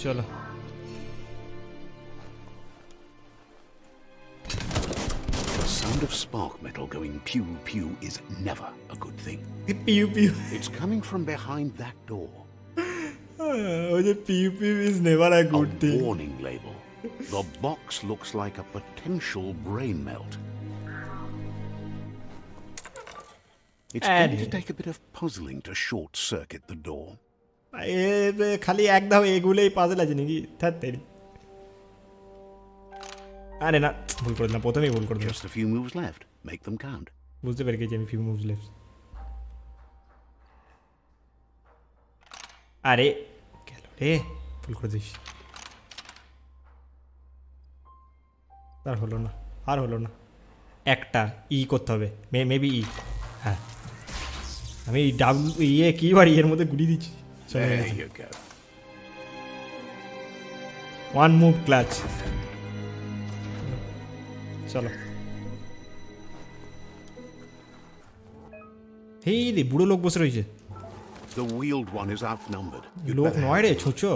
চলো
The sound of spark metal going pew pew is never a good thing.
Pew pew,
It's coming from behind that door.
ওই যে পিউ পিউ is never a
A
good thing.
warning label. The box looks like a potential brain melt. It's going to take a bit of puzzling to short circuit the door.
খালি এক ধাপ এগুলোই puzzle আছে নাকি? থাত্তেরি, আরে না, ভুল করে দিলাম, প্রথমেই ভুল করে দিলাম।
Just a few moves left. Make them count.
বুঝতে পেরে গেছি আমি, ফিউ মুভস লেফট। আরে গেল রে, ভুল করে দিস। আর হলো না, আর হলো না। একটা ই করতে হবে, মেবি ই। হ্যাঁ, আমি ইয়ে কি বার এর মধ্যে গুলি দিচ্ছি।
There you go.
One move clutch, চলো। হেই রে, বুড়ো লোক বসে রয়েছে।
The wheeled one is outnumbered. You'd
লোক
better
নয় রে, ছোচো।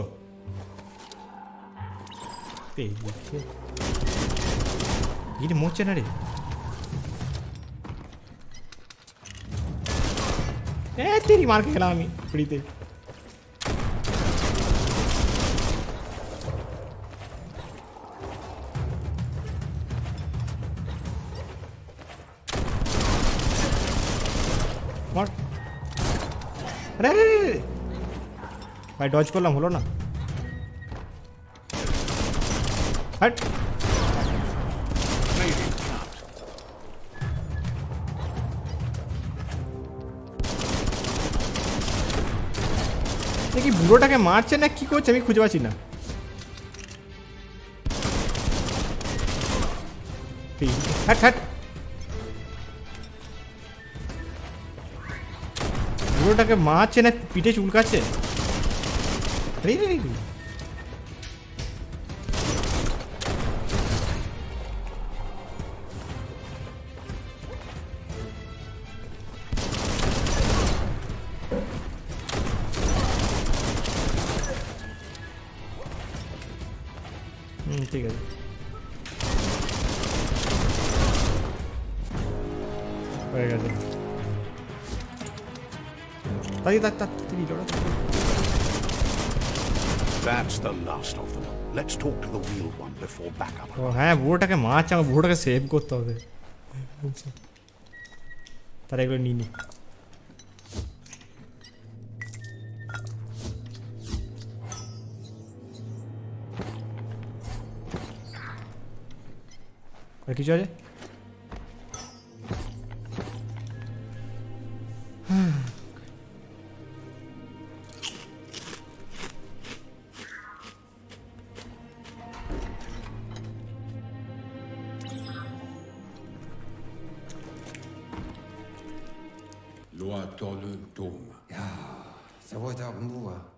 এটা মরছে না রে। তেরি মার খেলাম আমি ফ্রিতে। মার আরে আরে ভাই ডজ করলাম হলো না হাট কি বুড়োটাকে মারছে না কি করছে আমি খুঁজে পাচ্ছি না হাট হাট বুড়োটাকে মারছে না পিঠে চুলকাচ্ছে ঠিক আছে হয়ে গেছে
That's the last of them. Let's talk to the wheeled one before backup.
হ্যাঁ বুড়োটাকে মারছে আমার বুড়োটাকে সেভ করতে হবে তারা এগুলো নিয়ে নি আর কিছু আছে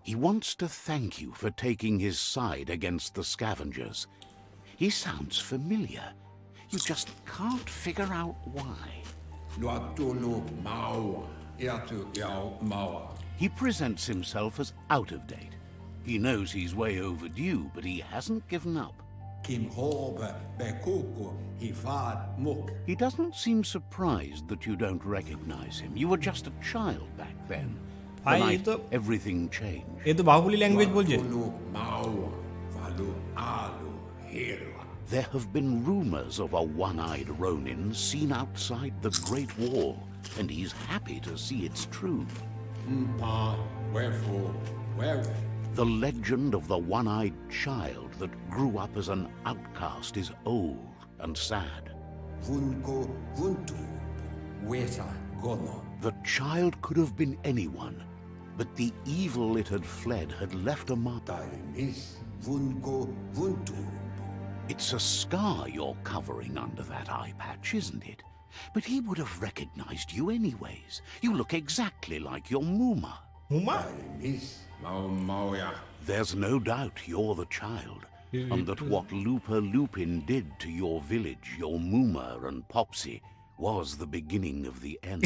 He wants to thank you for taking his side against the scavengers. He sounds familiar. You just can't figure out why. He presents himself as out of date. He knows he's way overdue, but he hasn't given up. He doesn't seem surprised that you don't recognize him. You were just a child back then. Tonight, everything changed.
ये तो Baahubali language बोल जे
There have been rumors of a one-eyed Ronin seen outside the Great Wall, and he's happy to see it's true. The legend of the one-eyed child that grew up as an outcast is old and sad. The child could have been anyone, but the evil it had fled had left a mark. It's a scar you're covering under that eye patch, isn't it? But he would have recognized you anyways. You look exactly like your Muma.
Muma?
There's no doubt you're the child, and that what LUPA-LUPIN did to your village, your Muma and Popsy, was the beginning of the end.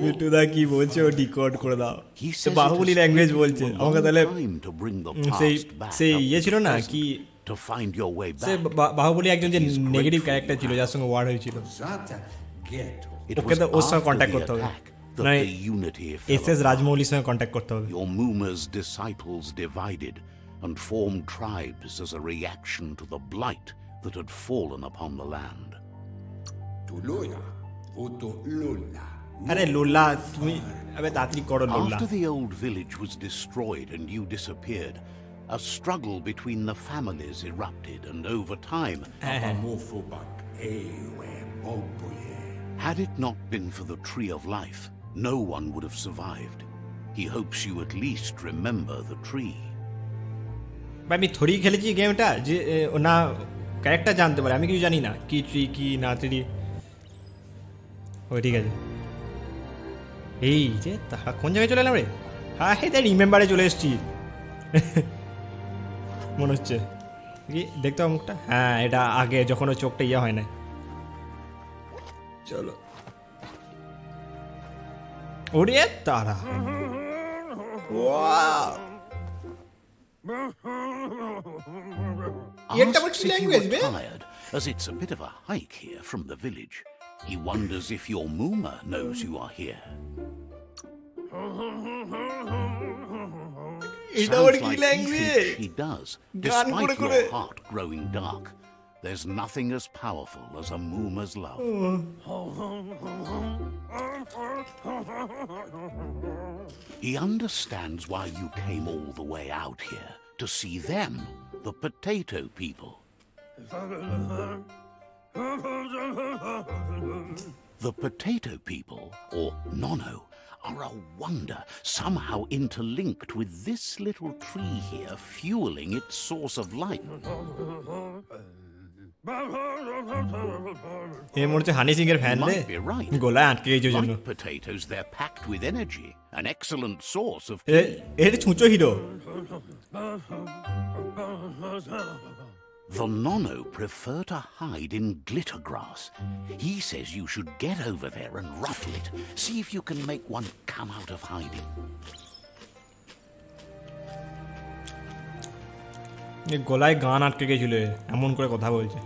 বিটুদা কি বলছে ও decode করে দাও
He
say
says it
Baahubali
has
language
taken
বলছে
you a
আমাকে
long
তাহলে
time to bring the
সেই
past back
সেই
up
ইয়ে
to
ছিল
the
না
present,
কি
to find your way
say
back.
Baahubali একজন যে
He's
নেগেটিভ
grateful
ক্যারেক্টার ছিল
you
যার সঙ্গে ওয়ার্ড হয়েছিল
It
ওকে
was
তো ওর সঙ্গে
after
কন্ট্যাক্ট
the
করতে হবে
attack that
মানে
the unity fell
SS
apart.
রাজমৌলির সঙ্গে কন্ট্যাক্ট করতে হবে
Your Muma's disciples divided and formed tribes as a reaction to the blight that had fallen upon the land.
আরে লোলা তুমি আবে তাড়াতাড়ি করো লোলা
After the old village was destroyed and you disappeared, a struggle between the families erupted, and over time, had it not been for the Tree of Life, no one would have survived. He hopes you at least remember the tree.
আমি থরি খেলেছি গেমটা যে না character জানতে পারে আমি কিছু জানি না কি ট্রি কি না ট্রি ও ঠিক আছে এই যে তাহা কোন জায়গায় চলে এলাম রে হ্যাঁ হ্যাঁ রিমেম্বারে চলে এসেছি মনে হচ্ছে কি দেখতে হবে মুখটা হ্যাঁ এটা আগে যখন ওই চোখটা ইয়ে হয় না চলো ওরে তারা wow
Asks if you are tired, as it's a bit of a hike here from the village. He wonders if your Muma knows you are here. Sounds like he thinks he does, despite your heart growing dark. There's nothing as powerful as a moomer's love. He understands why you came all the way out here, to see them, the potato people. The potato people, or NONO, are a wonder, somehow interlinked with this little tree here, fueling its source of life.
এই মনে হচ্ছে হানি সিং এর fan
You
রে
might be right.
গলায় আটকে গেছে জন্য
Like potatoes, they're packed with energy, an excellent source of...
এর ছুঁচো hero
The NONO prefer to hide in glitter grass. He says you should get over there and ruffle it. See if you can make one come out of hiding.
এই গলায় গান আটকে গেছিল এমন করে কথা বলছে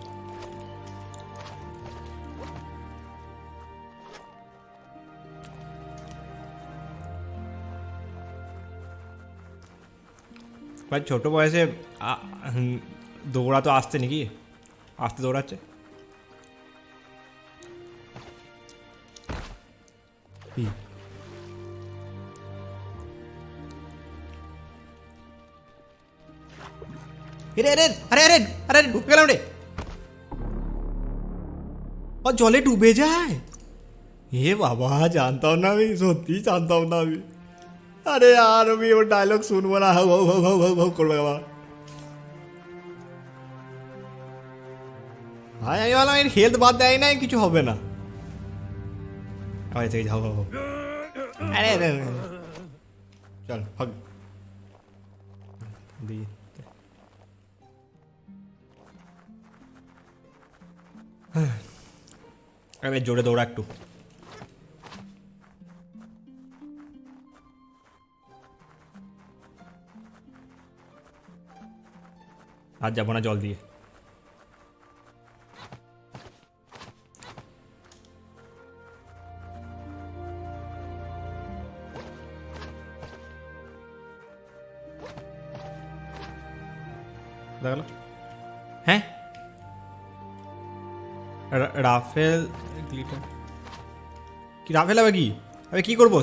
ভাই ছোট বয়সে দৌড়া তো আসতে নাকি আসতে দৌড়াচ্ছে আরে ঢুকে গেলাম রে জলে ডুবে যায় হে বাবা জানতাম না আমি সত্যি জানতাম না আমি আরে আর আমি ওর ডায়লগ শুনবো না how how how how how করবে বাবা ভাই আমি বললাম এর হেলথ বাদ দেয় না কিছু হবে না যাও আরে চল ভাগ দিয়ে আরে জোরে দৌড়া একটু আজ যাবো না জল দিয়ে দেখলো হ্যাঁ রাফেল গ্লিটার কি রাফেল হবে কি আমি কি করবো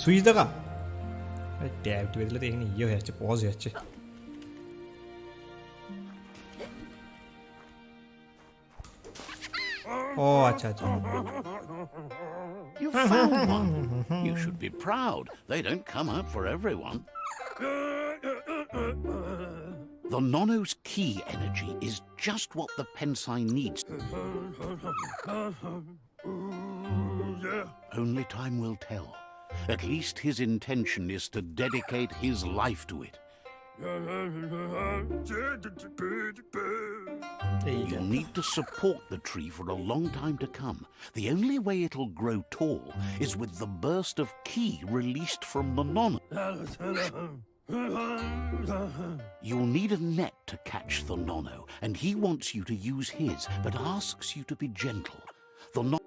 সুইচ দেখা আরে ট্যাব টিপে দিলে তো এখানে ইয়ে হয়ে যাচ্ছে পজ হয়ে যাচ্ছে ও আচ্ছা আচ্ছা
You found one. You should be proud. They don't come out for everyone. The NONO's key energy is just what the Pensai needs. Only time will tell. At least his intention is to dedicate his life to it. You'll need to support the tree for a long time to come. The only way it'll grow tall is with the burst of ki released from the NONO. You'll need a net to catch the NONO, and he wants you to use his, but asks you to be gentle. The NONO...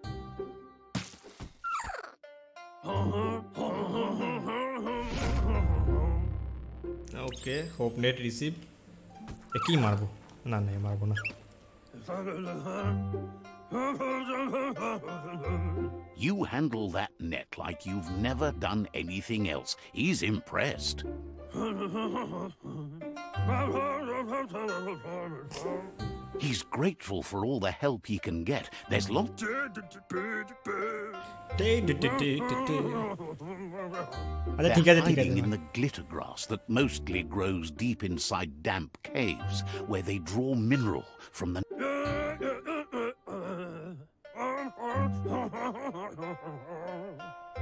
okay hope net receive কি মারবো না না মারবো না
You handle that net like you've never done anything else. He's impressed. He's grateful for all the help he can get. There's lots... They're hiding in the glitter grass that mostly grows deep inside damp caves, where they draw mineral from the...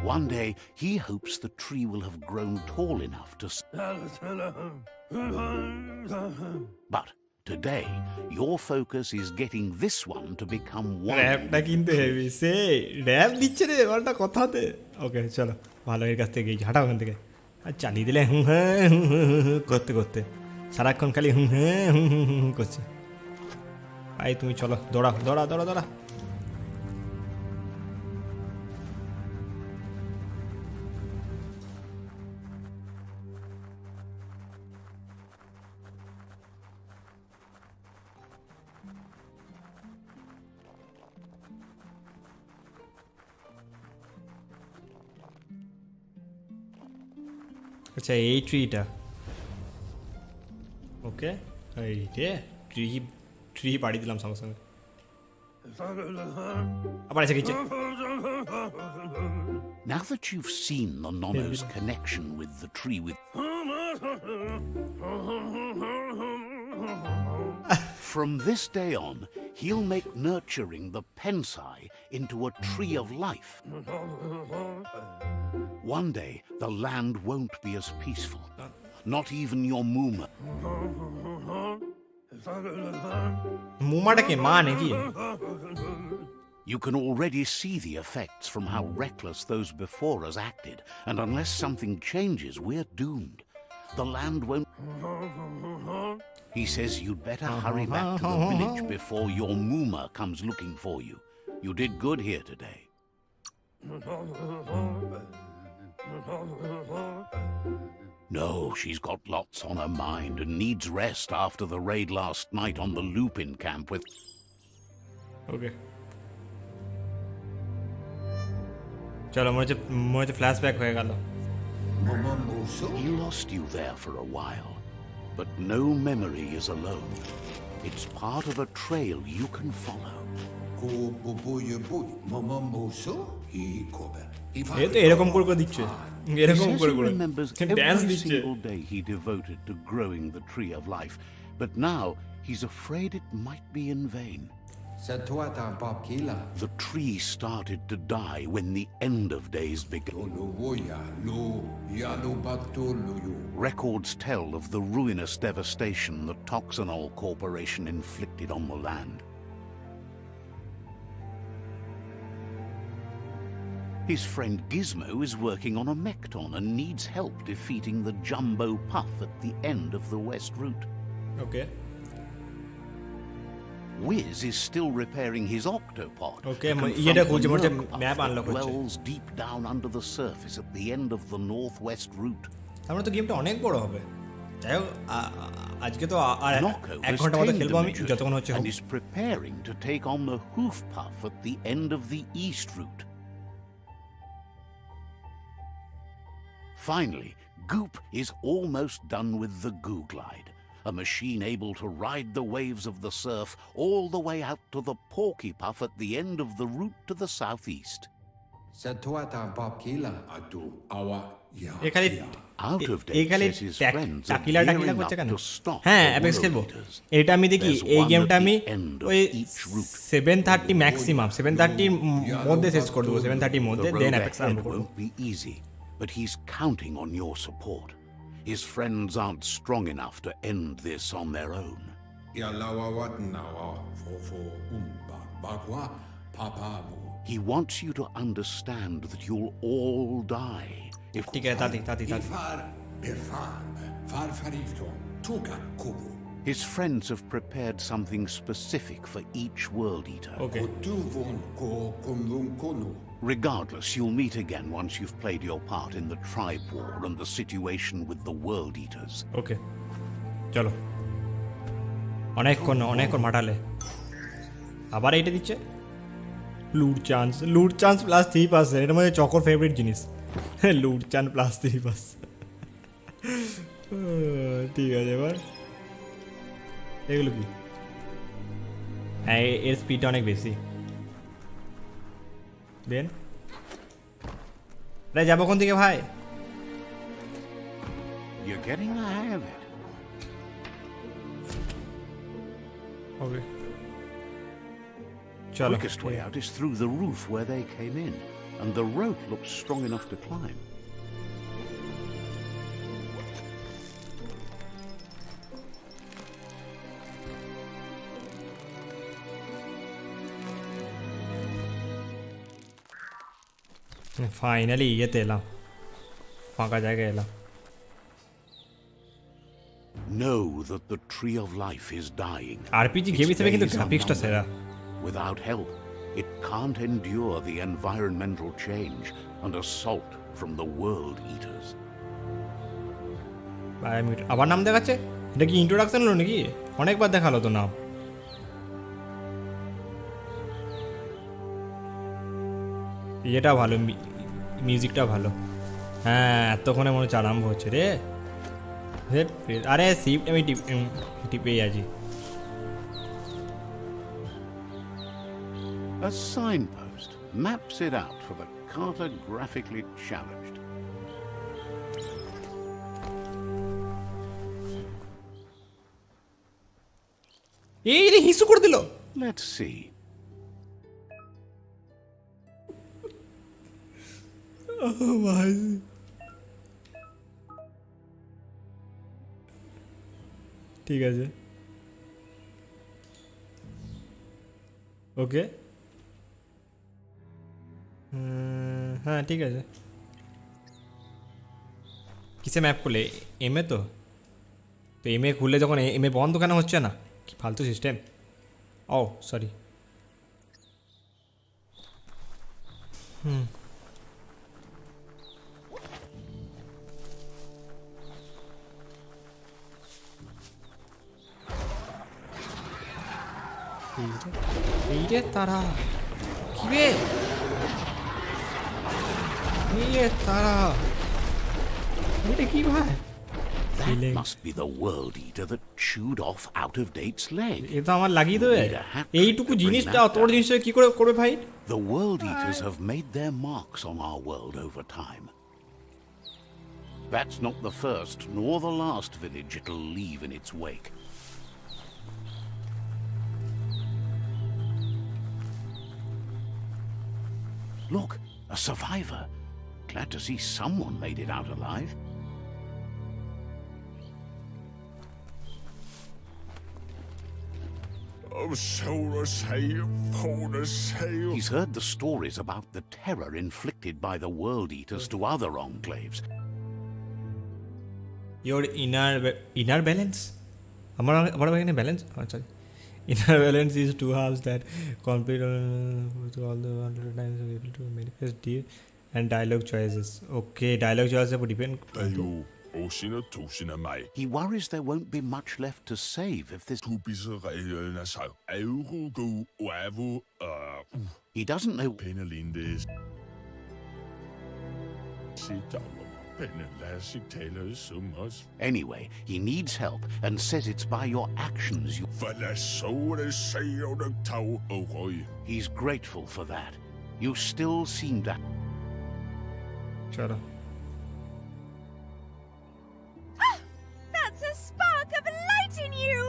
One day, he hopes the tree will have grown tall enough to... But today, your focus is getting this one to become one.
র্যাপটা কিনতে heavy সে rap দিচ্ছে রে ওটা কথাতে ওকে চলো ভালো এর কাছ থেকে ঝাঁটা ওখান থেকে আর চালিয়ে দিলে হুম হ্যাঁ করতে করতে সারাক্ষণ খালি হুম হ্যাঁ হুম করছে ভাই তুমি চলো দৌড়া দৌড়া দৌড়া দৌড়া আচ্ছা এই ট্রিটা ওকে এই রে ট্রি পাড়ি দিলাম সঙ্গে সঙ্গে আবার এসে গেছে
Now that you've seen the NONO's connection with the tree with... From this day on, he'll make nurturing the pensai into a tree of life. One day, the land won't be as peaceful. Not even your Muma.
মুমাটা কে মা নাকি
You can already see the effects from how reckless those before us acted, and unless something changes, we're doomed. The land won't... He says you'd better hurry back to the village before your Muma comes looking for you. You did good here today. No, she's got lots on her mind and needs rest after the raid last night on the LUPIN camp with...
ওকে চলো মনে হচ্ছে flashback হয়ে গেল
He lost you there for a while, but no memory is alone. It's part of a trail you can follow.
এ তো এরকম করে দিচ্ছে
He
এরকম
says
করে
he
করে
remembers
ড্যান্স
every
দিচ্ছে
single day he devoted to growing the tree of life, but now he's afraid it might be in vain. The tree started to die when the end of days began. Records tell of the ruinous devastation the Toxanol Corporation inflicted on the land. His friend Gizmo is working on a Mekton and needs help defeating the Jumbo Puff at the end of the West Route.
Okay
Wiz is still repairing his octopod.
Okay,
to confront
ইয়েটা
the
খুঁজছে মনে হচ্ছে
Murk
map
Puff
unlock
that
হচ্ছে
dwells deep down under the surface at the end of the Northwest Route.
তাহলে তো গেমটা অনেক বড় হবে যাই হোক আজকে তো আর
Nocco
1
has
ঘন্টা মতো
tamed
খেলবো
the
আমি
Major
যতক্ষণ হচ্ছে
and is preparing to take on the Hoof Puff at the end of the East Route. Finally, Goop is almost done with the Goo Glide, a machine able to ride the waves of the surf all the way out to the Porky Puff at the end of the route to the southeast. Out of date says his friends are gearing up to stop
হ্যাঁ
the
apex খেলবো
World-Eaters.
এটা আমি দেখি
There's
এই
one
গেমটা
at
আমি
the end of
ওই
each route.
7:30 maximum 7:30 মধ্যে শেষ করে দেবো 7:30 মধ্যে
The
দেন
road
অ্যাপেক্স আরম্ভ
ahead
করবো
won't be easy, but he's counting on your support. His friends aren't strong enough to end this on their own. He wants you to understand that you'll all die. If
ঠিক আছে তাতি তাতি তাতি
his friends have prepared something specific for each World Eater.
Okay
Regardless, you'll meet again once you've played your part in the tribe war and the situation with the World Eaters.
ওকে চলো অনেকক্ষণ মাঠালে আবার এইটা দিচ্ছে লুট chance plus 3% এটা মধ্যে চকর favourite জিনিস লুট চান্স প্লাস 3% ঠিক আছে এবার এগুলো কি হ্যাঁ এর স্পিডটা অনেক বেশি দেন রে যাবো কোন দিকে ভাই
You're getting the hang of it.
ওকে চলো
Quickest way out is through the roof where they came in, and the rope looks strong enough to climb.
Finally ইয়েতে এলাম ফাঁকা জায়গায় এলাম
Know that the tree of life is dying.
RPG game হিসেবে কিন্তু
Its days are
গ্রাফিক্সটা সেরা
numbered. Without help, it can't endure the environmental change and assault from the World Eaters.
আবার নাম দেখাচ্ছে এটা কি ইন্ট্রোডাকশন হলো নাকি অনেকবার দেখালো তো নাম এটা ভালো মিউজিকটা ভালো হ্যাঁ এতক্ষণে মনে হচ্ছে আরম্ভ হচ্ছে রে। আরে শিফট আমি টিপেই আছি।
A signpost maps it out for the cartographically challenged.
এই রে হিসু করে দিল।
Let's see.
ভাই ঠিক আছে ওকে হ্যাঁ ঠিক আছে। কিসে ম্যাপ খুলে এমএ তো এমএ খুললে যখন এমএ বন্ধ কেন হচ্ছে না কি ফালতু সিস্টেম। ও সরি এই রে তারা কি রে এই রে তারা এটা কি ভাই
That must be the world eater that chewed off out of date's leg.
এ তো আমার লাগিয়ে দেবে এইটুকু জিনিসটা তোর জিনিসটা কি করে করবে ভাই।
The world eaters have made their marks on our world over time. That's not the first nor the last village it'll leave in its wake. Look, a survivor. Glad to see someone made it out alive.
Oh, solar sail, polar sail.
He's heard the stories about the terror inflicted by the world eaters to other enclaves.
Your inner balance আমার এখানে balance আচ্ছা inner balance is two halves that complete all the 100 times able to manifest deep and dialogue choices. Okay, dialogue choices will depend.
He worries there won't be much left to save if this... He doesn't know... Anyway, he needs help and says it's by your actions you... He's grateful for that. You still seem to...
Shut up.
That's a spark of light in you!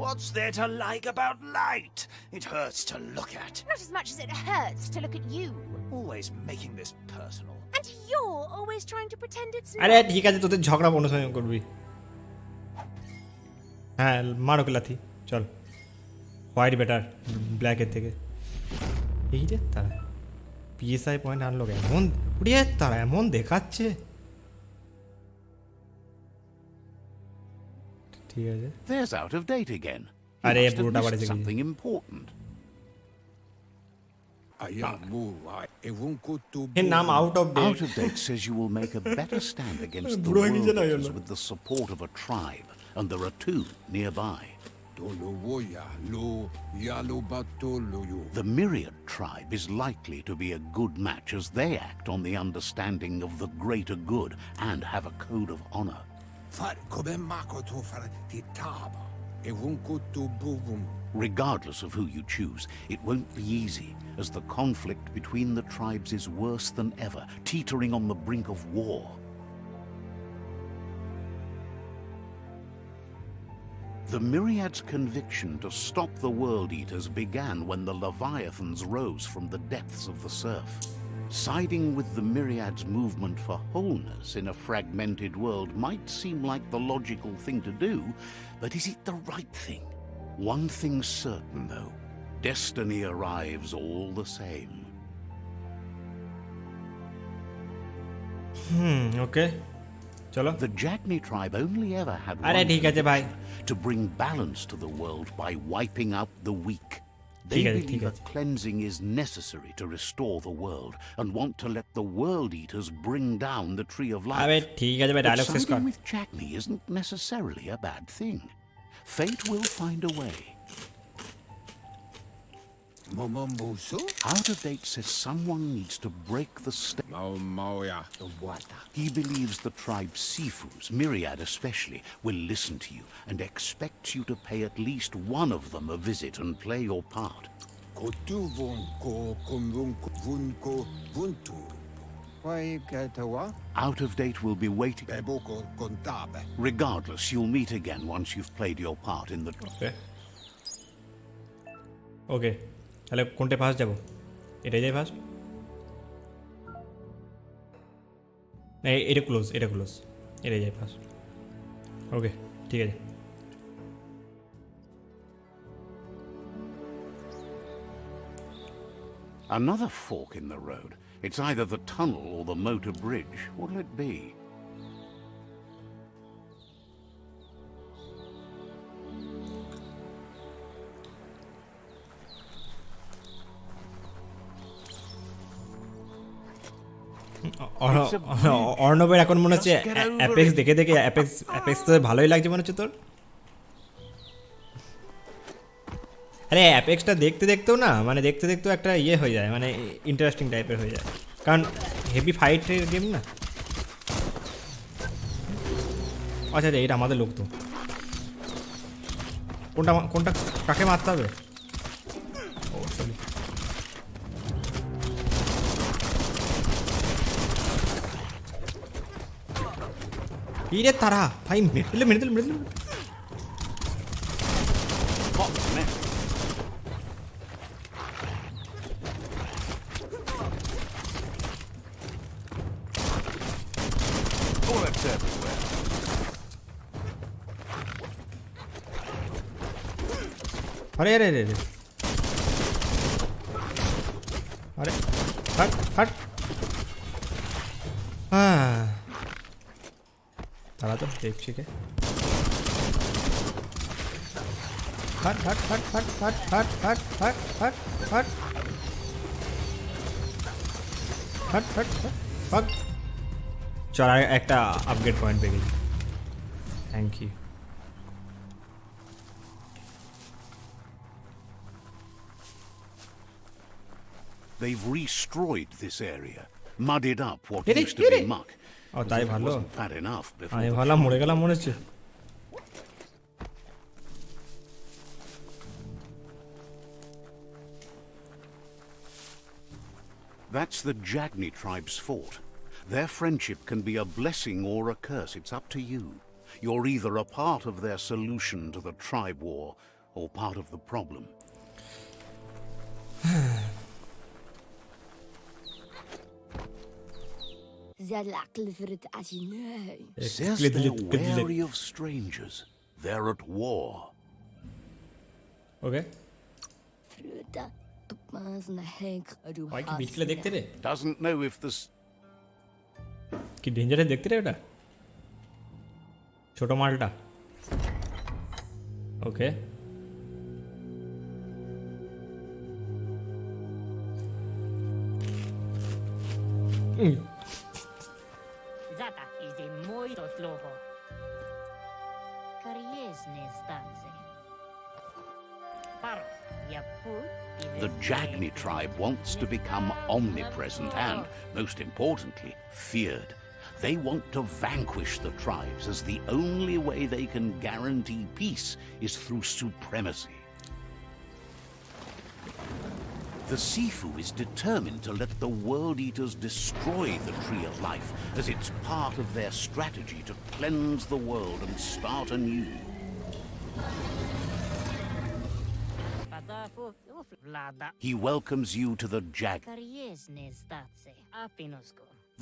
What's there to like about light? It hurts to look at.
Not as much as it hurts to look at you.
Always making this personal.
And you're always trying to pretend it's
আরে
not.
ঠিক আছে তোদের ঝগড়া বন্ধ করবি। হ্যাঁ মারো লাথি চল হোয়াইট বেটার ব্ল্যাকের থেকে। এই রে তারা পিএসআই পয়েন্ট আনলো এমন উড়িয়ে তারা এমন দেখাচ্ছে ঠিক আছে।
There's out of date again. He
আরে
must have
পুরোটা
missed
বাড়ি থেকে
something important.
এর নাম out of date.
Out of date says you will make a better stand against the
বুড়ো হয়ে
world
গেছে না
eaters
এগুলো।
with the support of a tribe, and there are two nearby. The Myriad tribe is likely to be a good match as they act on the understanding of the greater good and have a code of honor. Regardless of who you choose, it won't be easy, as the conflict between the tribes is worse than ever, teetering on the brink of war. The Myriad's conviction to stop the World Eaters began when the Leviathans rose from the depths of the surf. Siding with the Myriad's movement for wholeness in a fragmented world might seem like the logical thing to do, but is it the right thing? One thing's certain, though. Destiny arrives all the same.
Okay. চলো
The Jagni tribe only ever had
আরে
one
ঠিক আছে ভাই
conviction, to bring balance to the world by wiping out the weak. They
ঠিক আছে, ঠিক
believe a
আছে।
cleansing is necessary to restore the world and want to let the world eaters bring down the tree of
আরে
life.
ঠিক আছে ভাই
But
dialogue শেষ কর।
siding with Jagni isn't necessarily a bad thing. Fate will find a way. Out of Date says someone needs to break the He believes the tribe Sifus, Myriad especially, will listen to you and expects you to pay at least one of them a visit and play your part. Out of Date will be waiting. Regardless, you'll meet again once you've played your part in the...
ওকে তাহলে কোনটা first যাব এটাই যাই first না এটা close এটাই যাই first ওকে ঠিক আছে
Another fork in the road. It's either the tunnel or the motor bridge. What'll it be?
অর্ণবের এখন মনে হচ্ছে অ্যাপেক্স দেখে দেখে অ্যাপেক্স তো ভালোই লাগছে মনে হচ্ছে তোর আরে অ্যাপেক্সটা দেখতে দেখতেও না মানে দেখতে দেখতেও একটা ইয়ে হয়ে যায় মানে ইন্টারেস্টিং টাইপের হয়ে যায় কারণ হেভি ফাইটের গেম না আচ্ছা আচ্ছা এটা আমাদের লোক তো কোনটা কাকে মারতে হবে ও সরি ইরে তারা ভাই মেরে দিল अरे अरे अरे अरे हट हट हाँ तारा तो देख चुके हट हट हट हट हट हट हट हट हट हट हट हट हट चल एक अपग्रेड पॉइंट पे गई thank you
They've destroyed this area, mudded up what used to be muck.
Oh, তাই ভালো
bad enough before.
আমি ভালো মরে গেলাম মনে হচ্ছে
That's the Jagni tribe's fort. Their friendship can be a blessing or a curse. It's up to you. You're either a part of their solution to the tribe war or part of the problem. Says they're wary of strangers. They're at war.
Okay. ভাই কি বিটগুলো দেখতে রে
Doesn't know if this
কি dangerous দেখতে রে এটা ছোট মালটা ওকে
Zata idzie mój do tloho. Kariesne stacje. Paro, ja put.
The Jagni tribe wants to become omnipresent and, most importantly, feared. They want to vanquish the tribes as the only way they can guarantee peace is through supremacy. The Sifu is determined to let the World Eaters destroy the Tree of Life as it's part of their strategy to cleanse the world and start anew. He welcomes you to the Jag.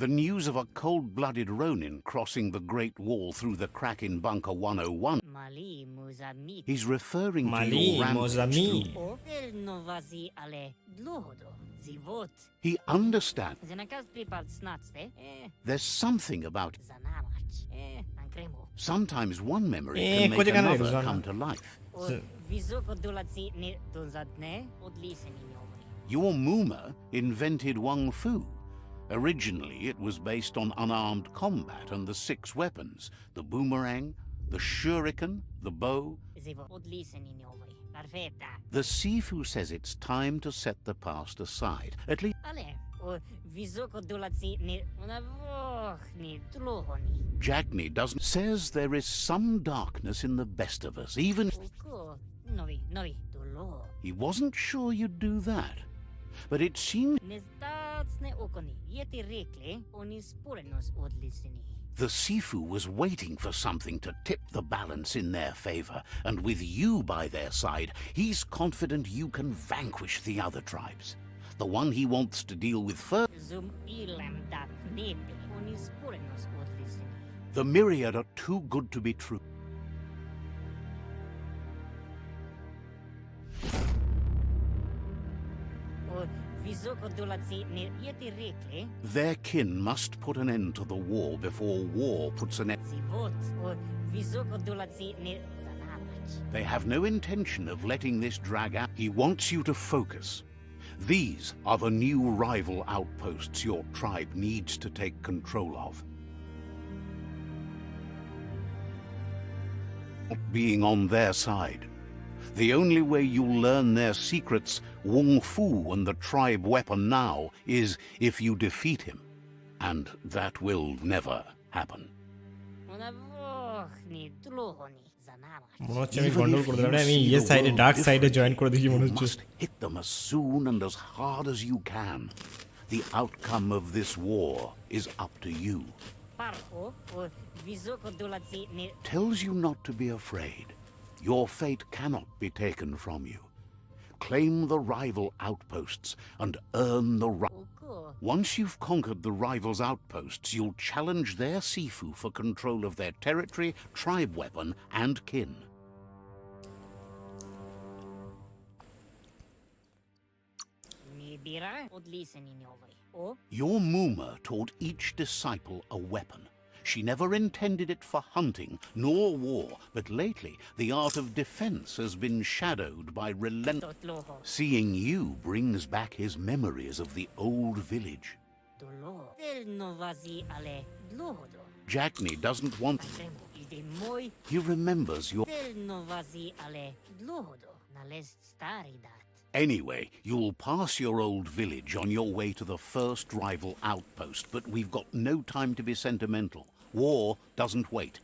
The news of a cold-blooded Ronin crossing the Great Wall through the crack in Bunker 101. He's referring to your rampage through... He understands. There's something about it. Sometimes one memory can make another come to life. Your Muma invented Wung Fu. Originally, it was based on unarmed combat and the 6 weapons: the boomerang, the shuriken, the bow.
Perfetta.
The Sifu says it's time to set the past aside. At least
Ale, o visoko dolazi ni una vohni tlohoni.
Jackney doesn't. Says there is some darkness in the best of us, even.
Uko, novi, dolo.
He wasn't sure you'd do that. But it seems
Nestatsne okoni, Yeti rekle, oni sporenos odlisini.
the Sifu was waiting for something to tip the balance in their favor, and with you by their side, he's confident you can vanquish the other tribes. The one he wants to deal with first.
Zum ilam dat nete, oni sporenos odlisini.
The myriad are too good to be true.
O visoko dolazi ni Yeti rekle,
Their kin must put an end to the war before war puts an end.
zivot, o visoko dolazi ni zanamach.
They have no intention of letting this drag out. He wants you to focus. These are the new rival outposts your tribe needs to take control of. Being on their side. The only way you'll learn their secrets, Wung Fu and the tribe weapon now, is if you defeat him. And that will never happen.
Una vohni tlohoni zanamach.
মনে হচ্ছে আমি
Even
গন্ডগোল
if
করে
you
দিলাম আমি
see
ইয়ে
the
সাইডে
world
dark সাইডে
differently,
জয়েন করে দিয়েছি মনে
you
হচ্ছে
must hit them as soon and as hard as you can. The outcome of this war is up to you.
Parko, o visoko dolazi ni
Tells you not to be afraid. Your fate cannot be taken from you. Claim the rival outposts and earn the right.
uko.
Once you've conquered the rivals' outposts, you'll challenge their Sifu for control of their territory, tribe weapon, and kin.
Ni bira odlisini novai. O
Your Muma taught each disciple a weapon. She never intended it for hunting nor war, but lately the art of defense has been shadowed by
totloho.
Seeing you brings back his memories of the old village.
Dolo. Del novazi ale dlohodo.
Jackney doesn't want.
Tremo ide moi.
He remembers your.
Del novazi ale dlohodo. Nalest stari dat.
Anyway, you'll pass your old village on your way to the first rival outpost, but we've got no time to be sentimental. War doesn't wait.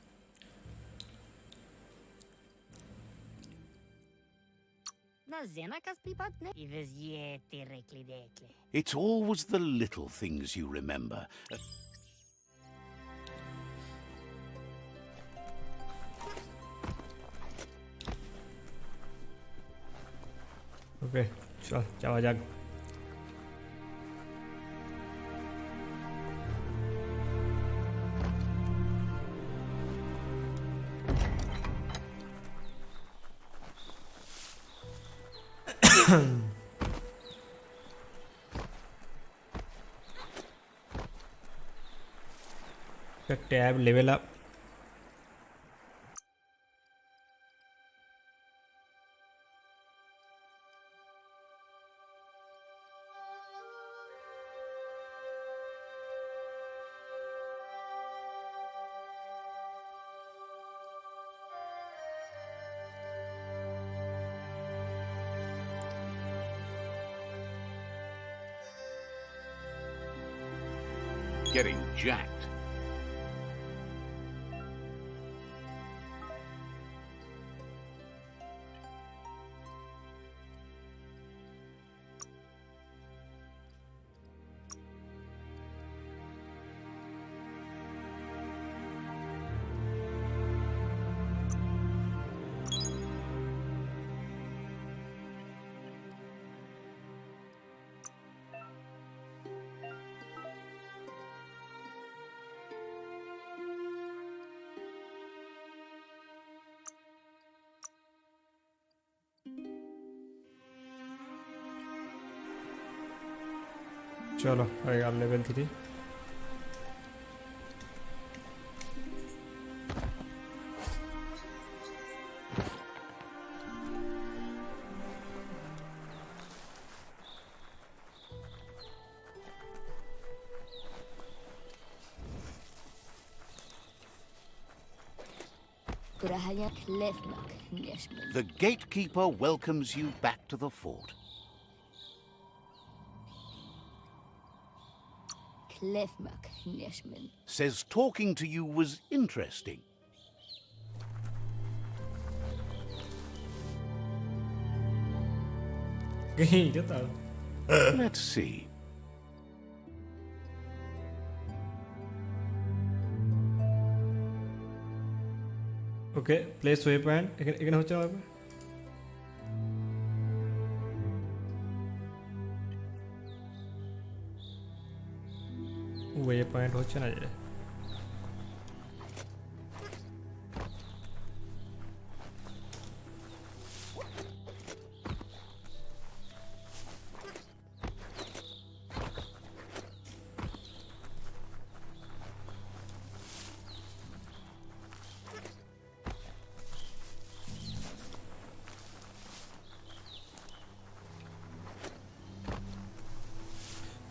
Na zena kas pripatne. Ives Yeti rekli dekle.
It's always the little things you remember.
ওকে চল যাওয়া যাক tab level up
Getting jacked.
चलो हरे आप level 3
Good
The gatekeeper welcomes you back to the fort. Says talking to you was interesting. Let's see.
Okay, place waypoint. এখানে হচ্ছে waypoint. Waypoint হচ্ছে না যে.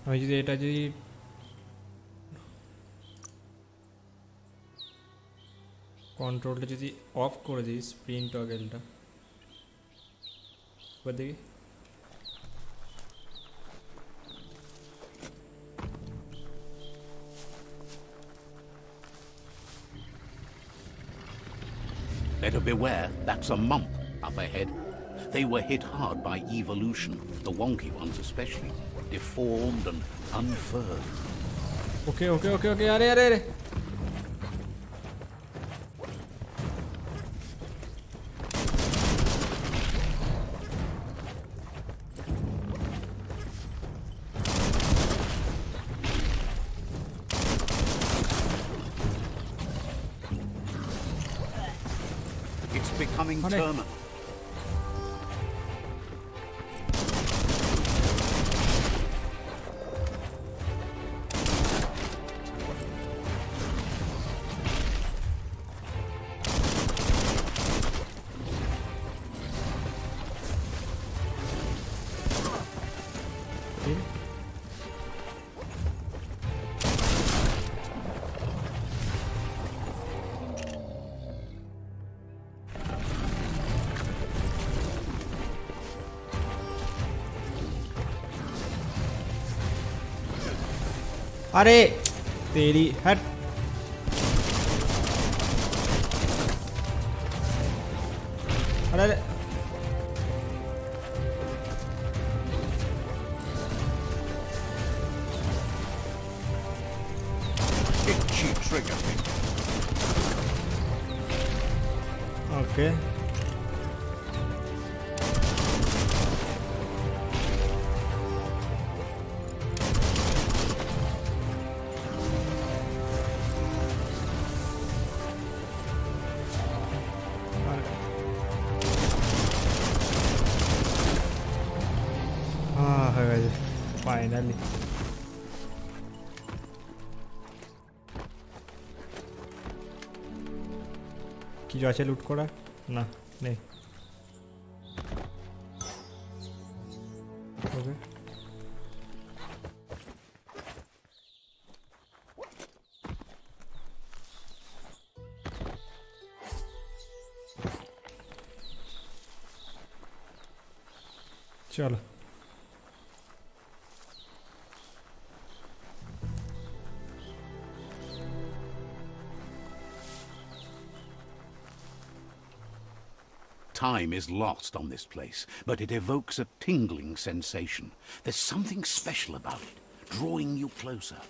আমি যদি এটা যদি কন্ট্রোলটা যদি অফ করে দিই স্প্রিন টগলটা এবার দেখি
Better beware, that's a mump up ahead. They were hit hard by evolution, the wonky ones especially, deformed and unfurled.
Okay, are.
It's becoming terminal.
अरे तेरी हट अरे
Itchy trigger.
Okay. Finally. কিছু আছে লুট করা না নেই ওকে চলো
Time is lost on this place, but it evokes a tingling sensation. There's something special about it, drawing you closer.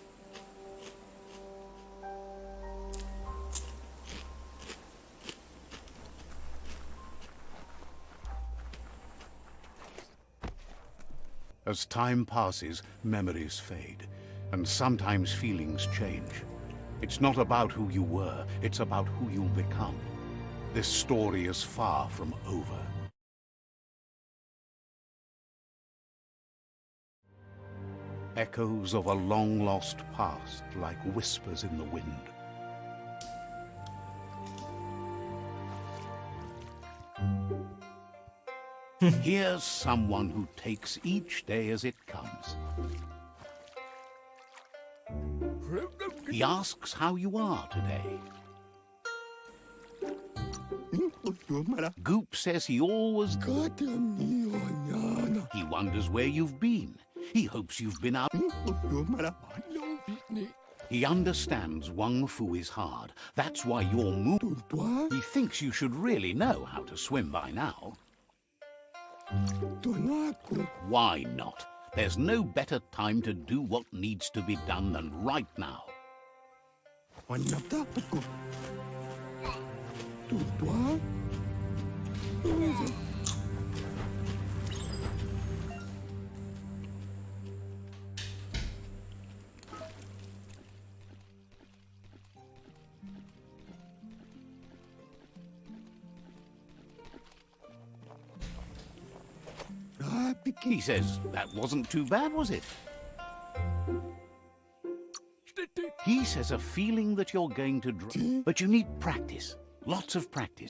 As time passes, memories fade, and sometimes feelings change. It's not about who you were, it's about who you'll become. This story is far from over. Echoes of a long-lost past, like whispers in the wind. Here's someone who takes each day as it comes. He asks how you are today. Goop says he always... He wonders where you've been. He hopes you've been out... He understands Wang Fu is hard. That's why you're moved. He thinks you should really know how to swim by now. Why not? There's no better time to do what needs to be done than right now. He says that wasn't too bad, was it? He says a feeling that you're going to but you need practice. Lots of practice.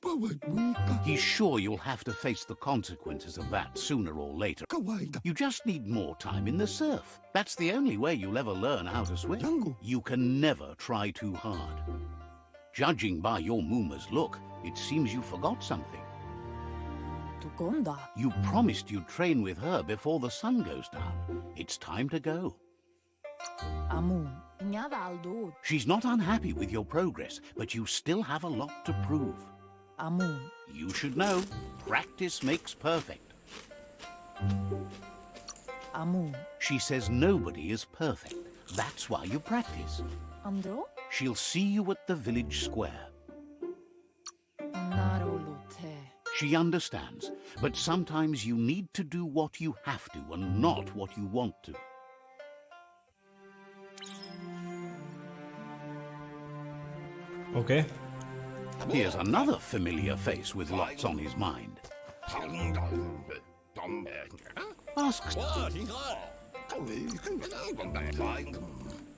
He's sure you'll have to face the consequences of that sooner or later. You just need more time in the surf. That's the only way you'll ever learn how to swim. You can never try too hard. Judging by your Mooma's look, it seems you forgot something. You promised you'd train with her before the sun goes down. It's time to go. She's not unhappy with your progress, but you still have a lot to prove. You should know, practice makes perfect. She says nobody is perfect. That's why you practice. She'll see you at the village square. She understands, but sometimes you need to do what you have to and not what you want to.
Okay.
Here's another familiar face with lots on his mind. Asks.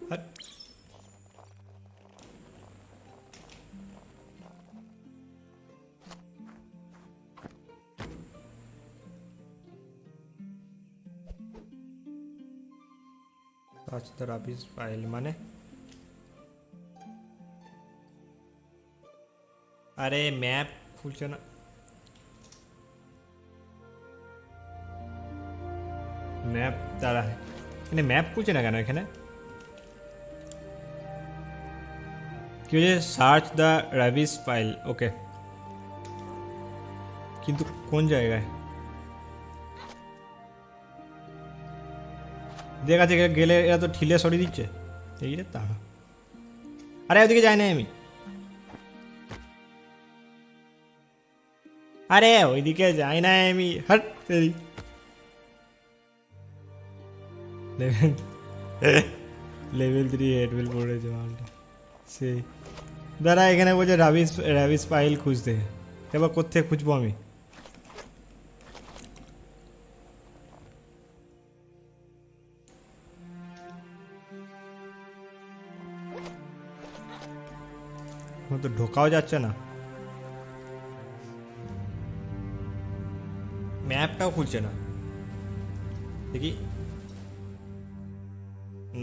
What? Touch the rubbish file মানে আরে map খুলছে না map দাঁড়া এখানে map খুলছে না কেন এখানে কি হচ্ছে সার্চ দ্য রাবিশ ফাইল ওকে কিন্তু কোন জায়গায় দেখা থেকে গেলে এরা তো ঠিলে সরিয়ে দিচ্ছে এই রে তা আরে ওদিকে যাই না আমি আরে ওইদিকে যাই না আমি হাট লেভেল 3 হেডবিল পড়েছে মালটা সেই দাঁড়া এখানে বলছে রাবিশ ফাইল খুঁজতে এবার কোথায় খুঁজবো আমি তো ঢোকাও যাচ্ছে না ম্যাপটাও খুলছে না দেখি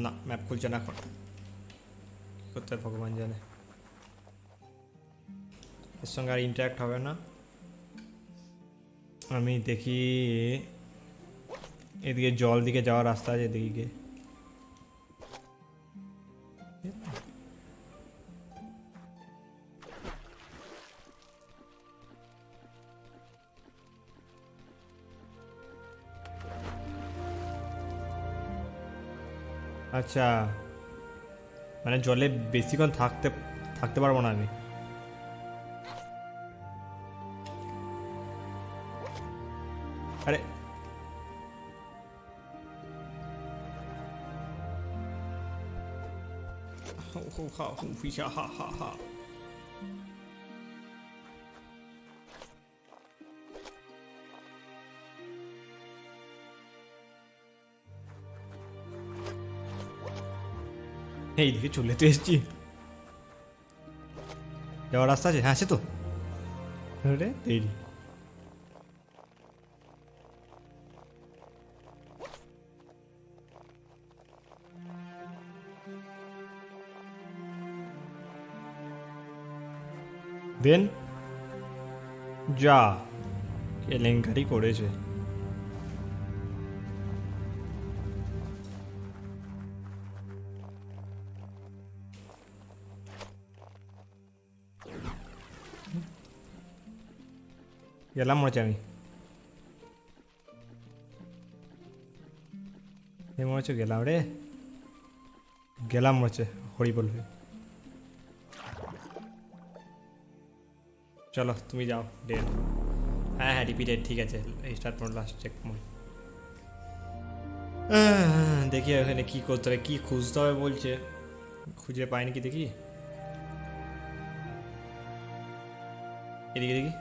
না ম্যাপ খুলছে না এখন কোথায় ভগবান জানে এর সঙ্গে আর ইন্টারাক্ট হবে না আমি দেখি এদিকে জল দিকে যাওয়ার রাস্তা আছে এদিকে আচ্ছা মানে জলে বেশিক্ষণ থাকতে পারবো না আমি আরে এইদিকে চলে তো এসছি যাওয়ার রাস্তা আছে হ্যাঁ আছে তো রে দেরি দেন যা কেলেঙ্কারি করেছে। গেলাম মনে হচ্ছে আমি, মনে হচ্ছে গেলাম রে, গেলাম মনে হচ্ছে হরিবল হয়ে। চলো তুমি যাও ডেট। হ্যাঁ হ্যাঁ রিপিটেড, ঠিক আছে স্টার্ট করো লাস্ট চেক পয়েন্ট। দেখি এখানে কী করতে হবে, কী খুঁজতে হবে বলছে, খুঁজে পাইনি কি দেখি, এদিকে দেখি।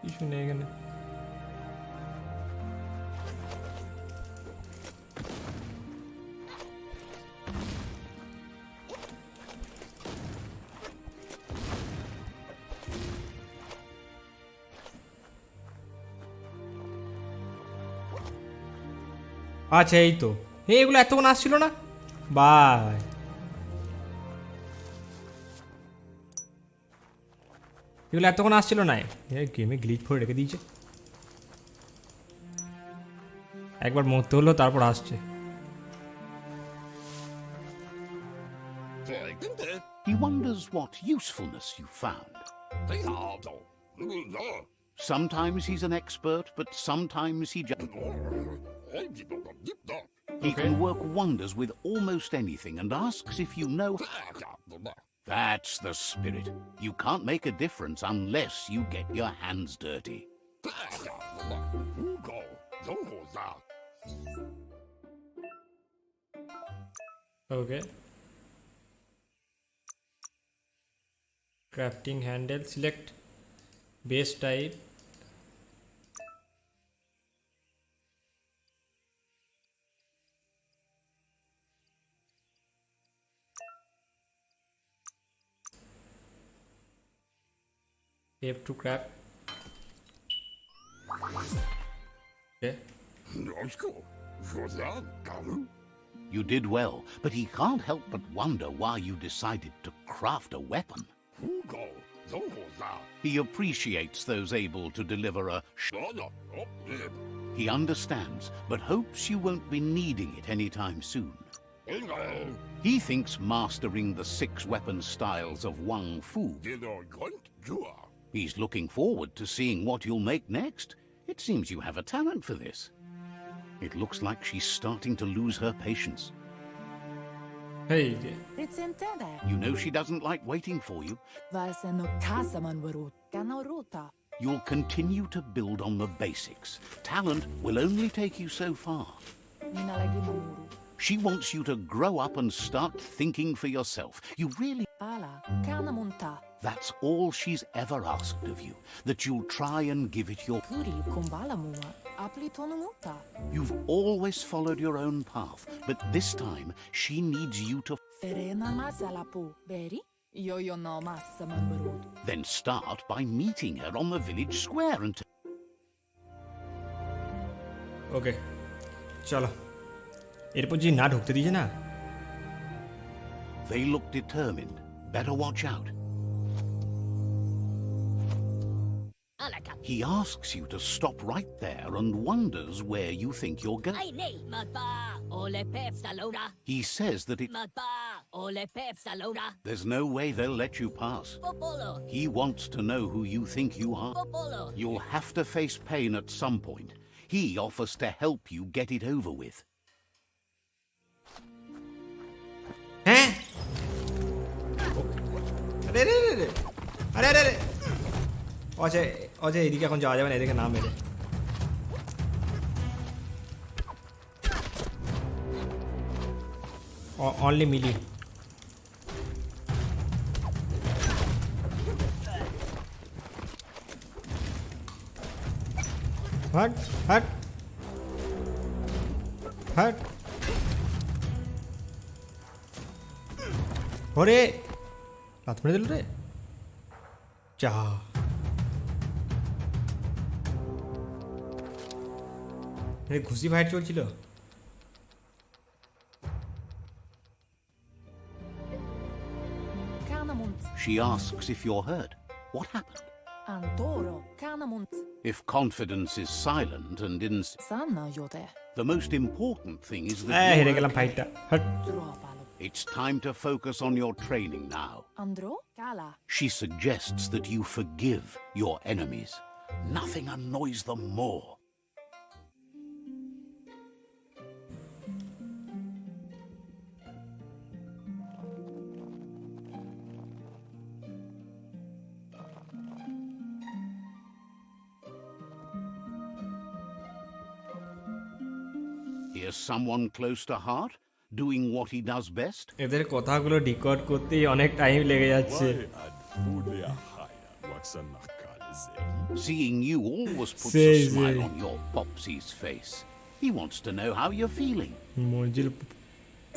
কিছু নেই এখানে। আচ্ছা এই তো, এগুলো এতক্ষণ আসছিল না, বাই এগুলো এতক্ষণ আসছিল না, গেমে গ্লিচ করে রেখে দিয়েছে। একবার মরতে হলো তারপর আসছে।
He wonders what usefulness you found. Sometimes he's an expert, but sometimes he just... He can work wonders with almost anything and asks if you know... That's the spirit. You can't make a difference unless you get your hands dirty.
Okay. Crafting handle, select base type. Have to craft. Okay.
You did well, but he can't help but wonder why you decided to craft a weapon. He appreciates those able to deliver a He understands, but hopes you won't be needing it anytime soon. He thinks mastering the 6 weapon styles of Wang Fu. He's looking forward to seeing what you'll make next. It seems you have a talent for this. It looks like she's starting to lose her patience.
Hey.
You know she doesn't like waiting for you. You'll continue to build on the basics. Talent will only take you so far. She wants you to grow up and start thinking for yourself. You really... That's all she's ever asked of you, that you'll try and give it your... You've always followed your own path, but this time she needs you to... Then start by meeting her on the village square and...
Okay. চলো এরপর যে না ঢুকতে দিয়েছে না।
They look determined. Better watch out. He asks you to stop right there and wonders where you think you're going. He says that it... There's no way they'll let you pass. He wants to know who you think you are. You'll have to face pain at some point. He offers to help you get it over with.
হ্যাঁ আরে রে রে রে আরে আরে রে অজয় অজয় এদিকে এখন যাওয়া যাবে না, এদিকে না মেরে। অনলি মিলি। হাট হাট হাট ওরে লাথ মেরে দিল রে। যা ঘুষি ফাইট চলছিল।
She asks if you're hurt. What happened?
Antoro, kanamunt,
If confidence is silent and
sana yote,
the most important thing is
এই
that
হেরে
you're
গেলাম
okay.
ফাইটটা hot
dropalo.
It's time to focus on your training now.
Andro, kala,
She suggests that you forgive your enemies. Nothing annoys them more. Here's someone close to heart, doing what he does best.
এদের কথাগুলো decode করতেই অনেক time লেগে যাচ্ছে
Seeing you always puts
Say,
a smile
say.
on your Popsy's face. He wants to know how you're feeling.
Manzil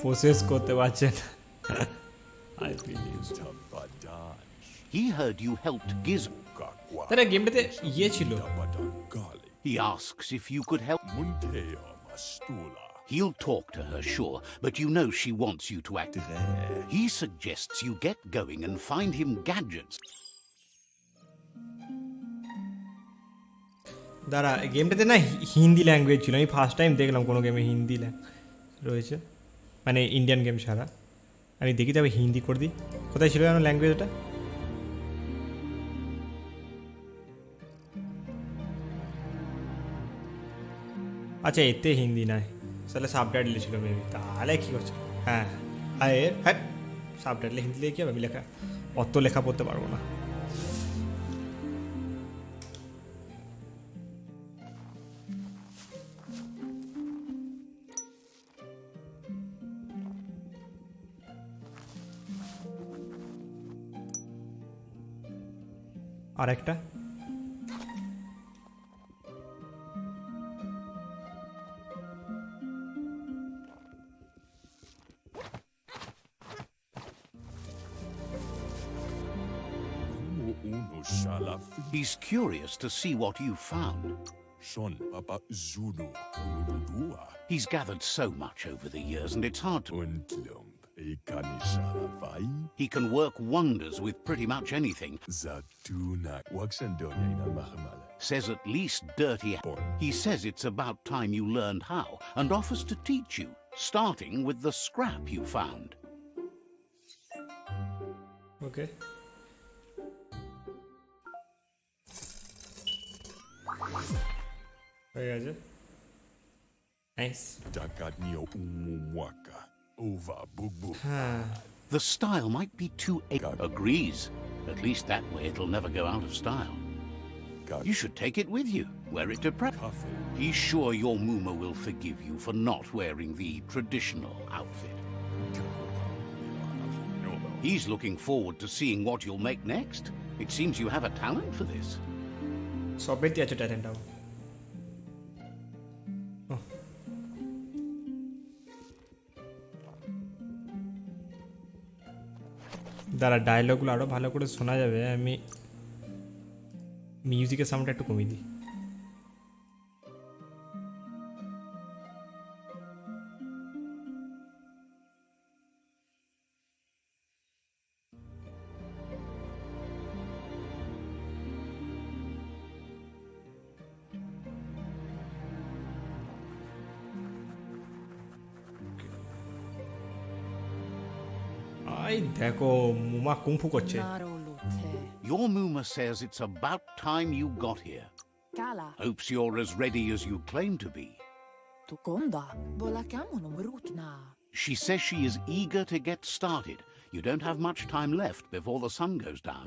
process করতে পারছে না
He heard you helped Gizmo.
তারা গেমটাতে ইয়ে ছিল
He asks if you could help. He'll talk to her, sure, but you know she wants you to act. He suggests you get going and find him gadgets.
দাঁড়া গেমটাতে না Hindi language ছিল আমি first time দেখলাম কোনো গেমে হিন্দি রয়েছে মানে Indian game ছাড়া আমি দেখি তবে হিন্দি করে দিই কোথায় ছিল যেন ল্যাঙ্গুয়েজটা আচ্ছা এতে হিন্দি নয় তাহলে সাবটাইটেল ছিল মেবি তাহলে কী করছে হ্যাঁ হ্যাঁ সাবটাইটেলে হিন্দি লিখে কি হবে আমি লেখা অত লেখা পড়তে পারবো না আর একটা
He's curious to see what you found. He's gathered so much over the years and it's hard to... He can work wonders with pretty much anything. Says at least dirty... He says it's about time you learned how and offers to teach you, starting with the scrap you found.
Okay. হয়ে গেছে nice হ্যাঁ
The style might be too... Agrees. At least that way it'll never go out of style. You should take it with you. Wear it to prep. He's sure your Muma will forgive you for not wearing the traditional outfit. He's looking forward to seeing what you'll make next. It seems you have a talent for this.
সবেতে আছে ট্যালেন্টটাও দাঁড়া ডায়লগগুলো আরও ভালো করে শোনা যাবে আমি মিউজিকের সাউন্ডটা একটু কমিয়ে দিই আই দেখো মুমা কুংফু করছে
narolute,
Your Muma says it's about time you got here.
kala,
Hopes you're as ready as you claim to be.
tukonda, volakamunum rutna,
She says she is eager to get started. You don't have much time left before the sun goes down.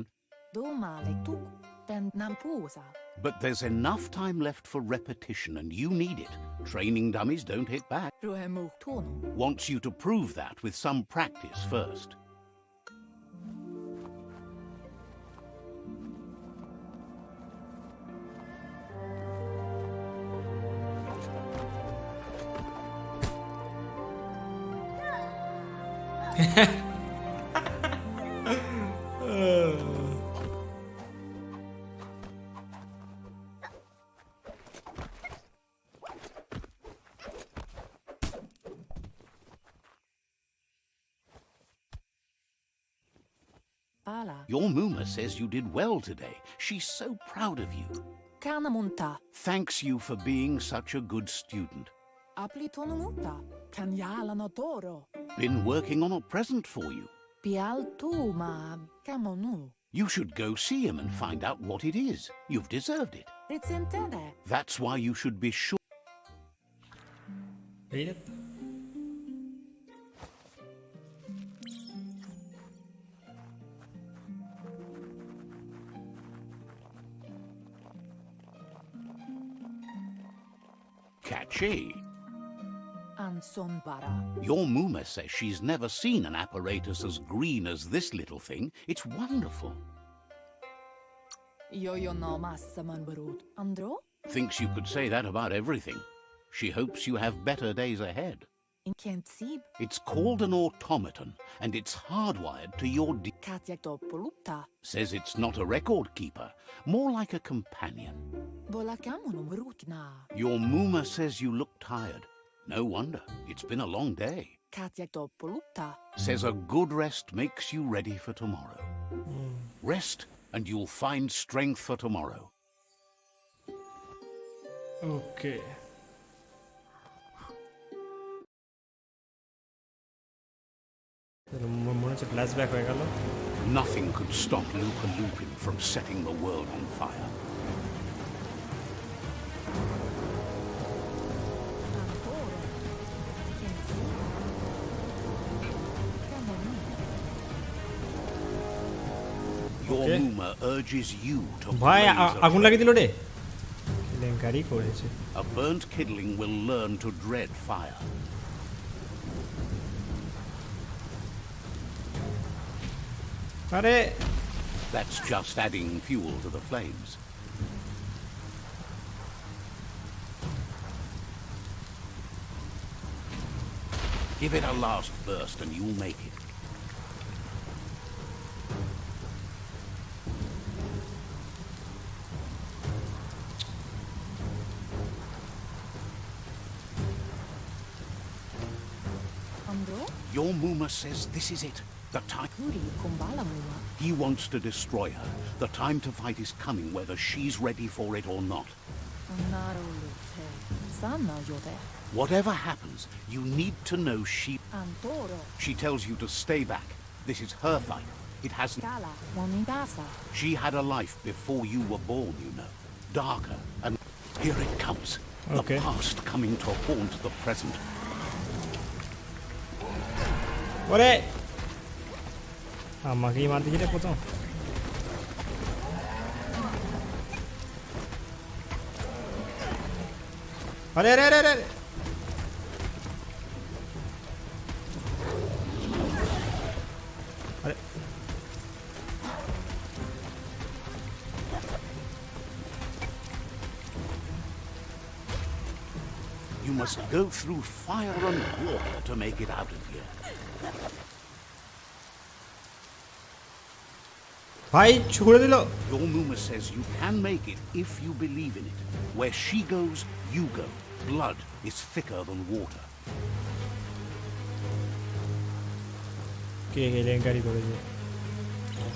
domale tuk, ten nampusa,
But there's enough time left for repetition and you need it. Training dummies don't hit back.
ruhemu tonu,
Wants you to prove that with some practice first.
Tala.
Your Muma says you did well today. She's so proud of you.
Kanamunta.
Thanks you for being such a good student.
Aplitonumuta. Kanyala notoro.
Been working on a present for you.
Pialtuma. Kamonu.
You should go see him and find out what it is. You've deserved it.
Ritsentene.
That's why you should be sure.
Read it.
Catchy.
Ansonbara.
Your Muma says she's never seen an apparatus as green as this little thing. It's wonderful.
Yo no massaman barut. Andro?
Thinks you could say that about everything. She hopes you have better days ahead.
In Kent Sib.
It's called an automaton, and it's hardwired to your
Katjagtopolupta.
Says it's not a record keeper, more like a companion.
Volakamunum rutna.
Your Muma says you look tired. No wonder, it's been a long day.
Katjagtopolupta.
Says a good rest makes you ready for tomorrow. Rest, and you'll find strength for tomorrow.
Okay. মনে হচ্ছে flashback হয়ে গেল
Nothing could stop LUPA-LUPIN from setting the world on fire. Your
Okay.
Muma urges you to
ভাই
blaze a
আগুন লাগিয়ে দিল রে কেলেঙ্কারি করেছে
A burnt kidling will learn to dread fire.
আরে
That's just adding fuel to the flames. Give it a last burst and you'll make it.
Andro?
Your Muma says this is it. The time.
Puri kumbala muma.
He wants to destroy her. The time to fight is coming, whether she's ready for it or not.
Naro lute. Sana yote.
Whatever happens, you need to know she...
Antoro.
She tells you to stay back. This is her fight. It hasn't...
Kala. Monidasa.
She had a life before you were born, you know. Darker. And here it comes.
Okay.
The past coming to haunt the present.
ওরে আমাকেই মারতে গেলে প্রথম আরে আরে আরে আরে আরে
You must go through fire and water to make it out of here.
ভাই ছুড়ে দিল
Your Muma says you can make it if you believe in it. Where she goes, you go. Blood is thicker than water.
কে কেলেঙ্কারি করেছে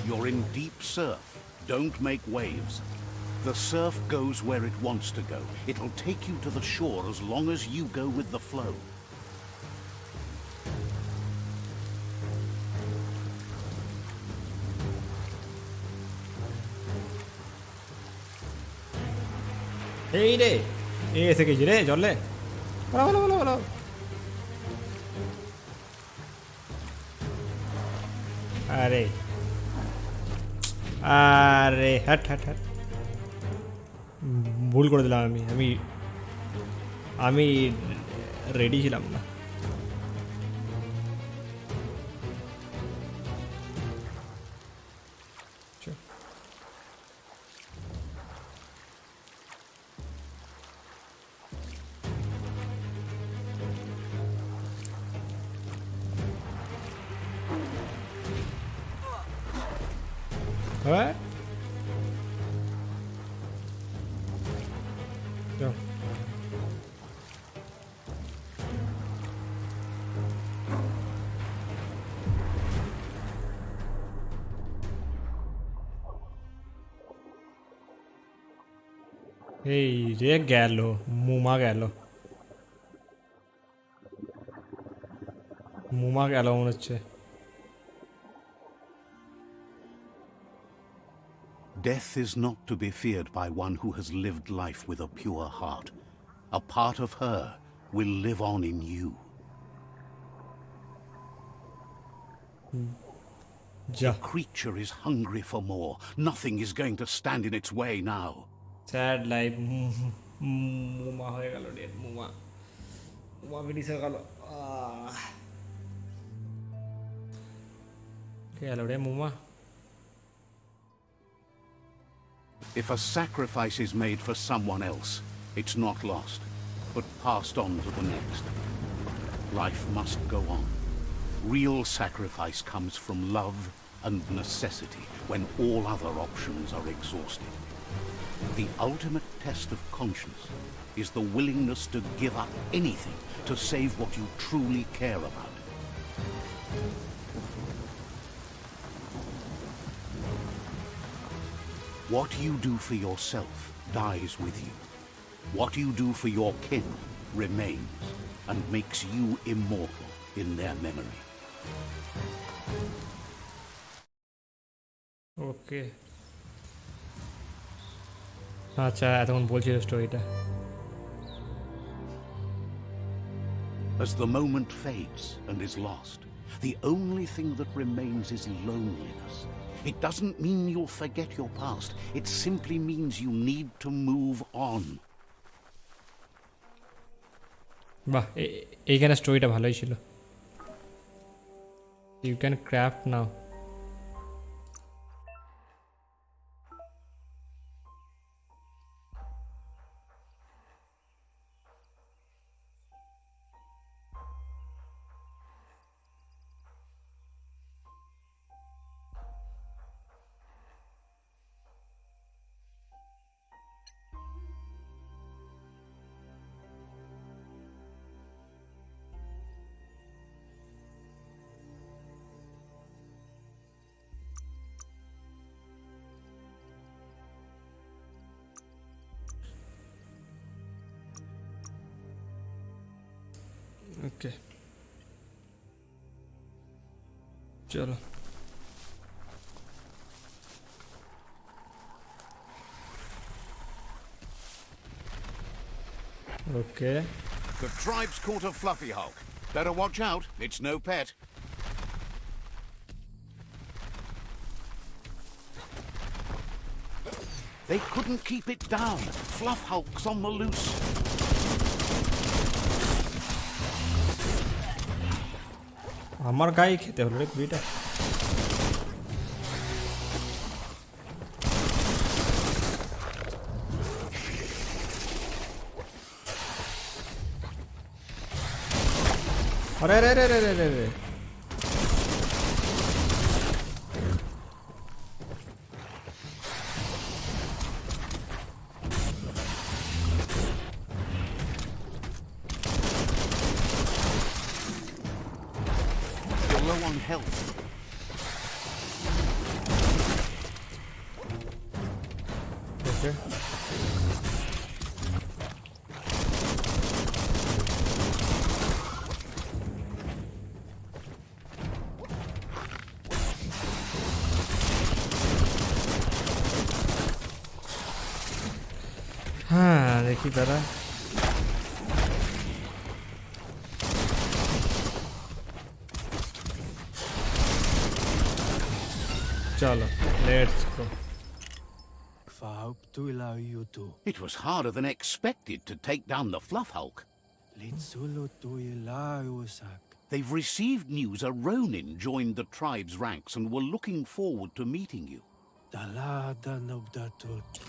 You're in deep surf. Don't make waves. The surf goes where it wants to go. It'll take you to the shore as long as you go with the flow.
এই রে এ এসে গেছি রে জলে বলো বলো বলো বলো আরে আরে হ্যাট হ্যাট হ্যাট ভুল করে দিলাম আমি আমি আমি রেডি ছিলাম না What? Go. এই রে গেল মুমা গেল মনে হচ্ছে
Death is not to be feared by one who has lived life with a pure heart. A part of her will live on in you. The creature is hungry for more. Nothing is going to stand in its way now.
sad life মুমা হয়ে গেল dead মুমা finish হয়ে গেল গেল রে মুমা
If a sacrifice is made for someone else, it's not lost, but passed on to the next. Life must go on. Real sacrifice comes from love and necessity when all other options are exhausted. The ultimate test of conscience is the willingness to give up anything to save what you truly care about. What you do for yourself dies with you. What you do for your kin remains and makes you immortal in their memory.
ওকে আচ্ছা এতক্ষণ বলছিল স্টোরিটা
As the moment fades and is lost, the only thing that remains is loneliness. It doesn't mean you'll forget your past. It simply means you need to move on.
বাহ এইখানে স্টোরিটা ভালোই ছিল you can craft now okay चलो okay
The tribe's caught a fluffy hulk. Better watch out. It's no pet. They couldn't keep it down. Fluff hulk's on the loose.
আমার গায়ে খেতে হলো রে কুড়িটা अरे रे रे रे रे रे रे
You're low on health.
Okay. हाँ देखी जरा चलो let's go
It was harder than expected to take down the Fluff Hulk. They've received news a Ronin joined the tribe's ranks and were looking forward to meeting you.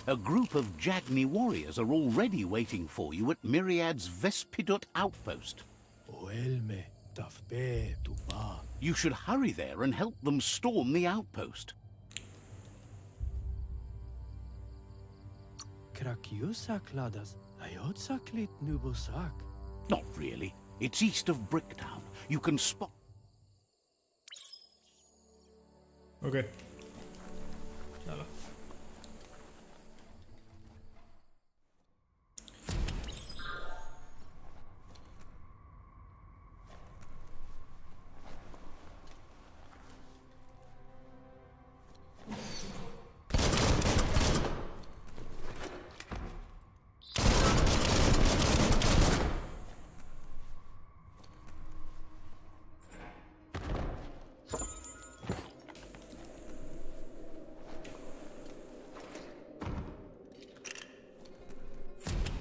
A group of Jagni warriors are already waiting for you at Myriad's Vespidut outpost. You should hurry there and help them storm the outpost. Not really. It's east of Bricktown. You can spot...
Okay. चलो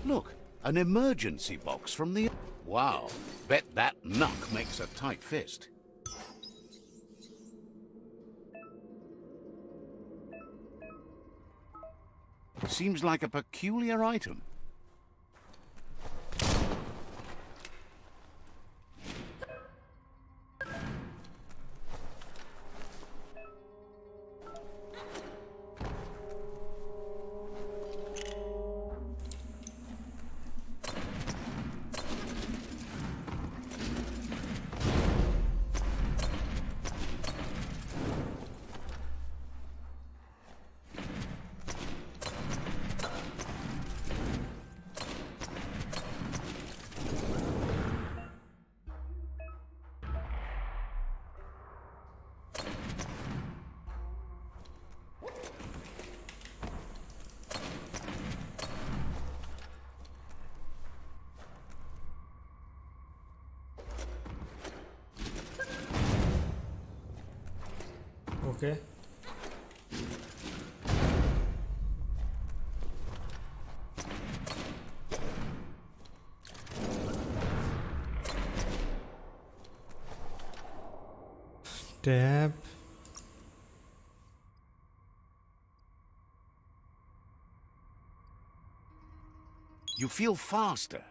Look, an emergency box from the... Wow, bet that knuck makes a tight fist. Seems like a peculiar item.
Okay. Tab.
You feel faster.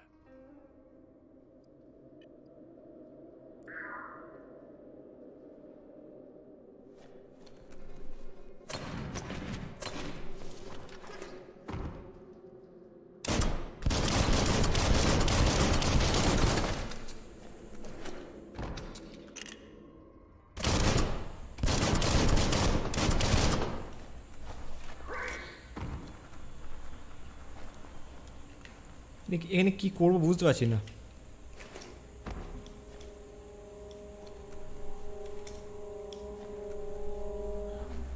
এখানে কি করব বুঝতে পারছি না।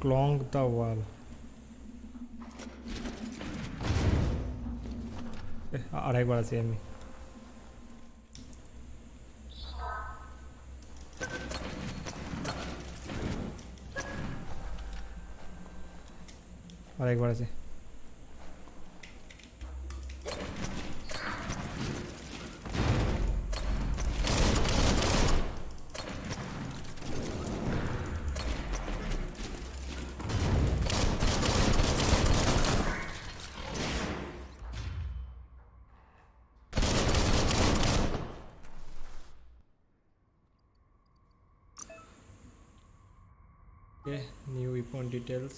ক্লং the ওয়াল, আরেকবার আছি আমি। আরেকবার আছে। Okay, new weapon details.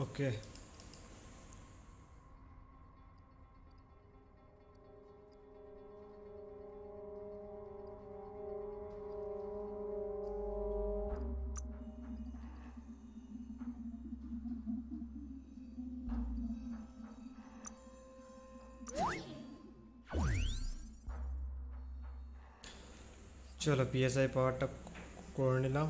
Okay. চলো পিএসআই পাওয়ারটা করে নিলাম।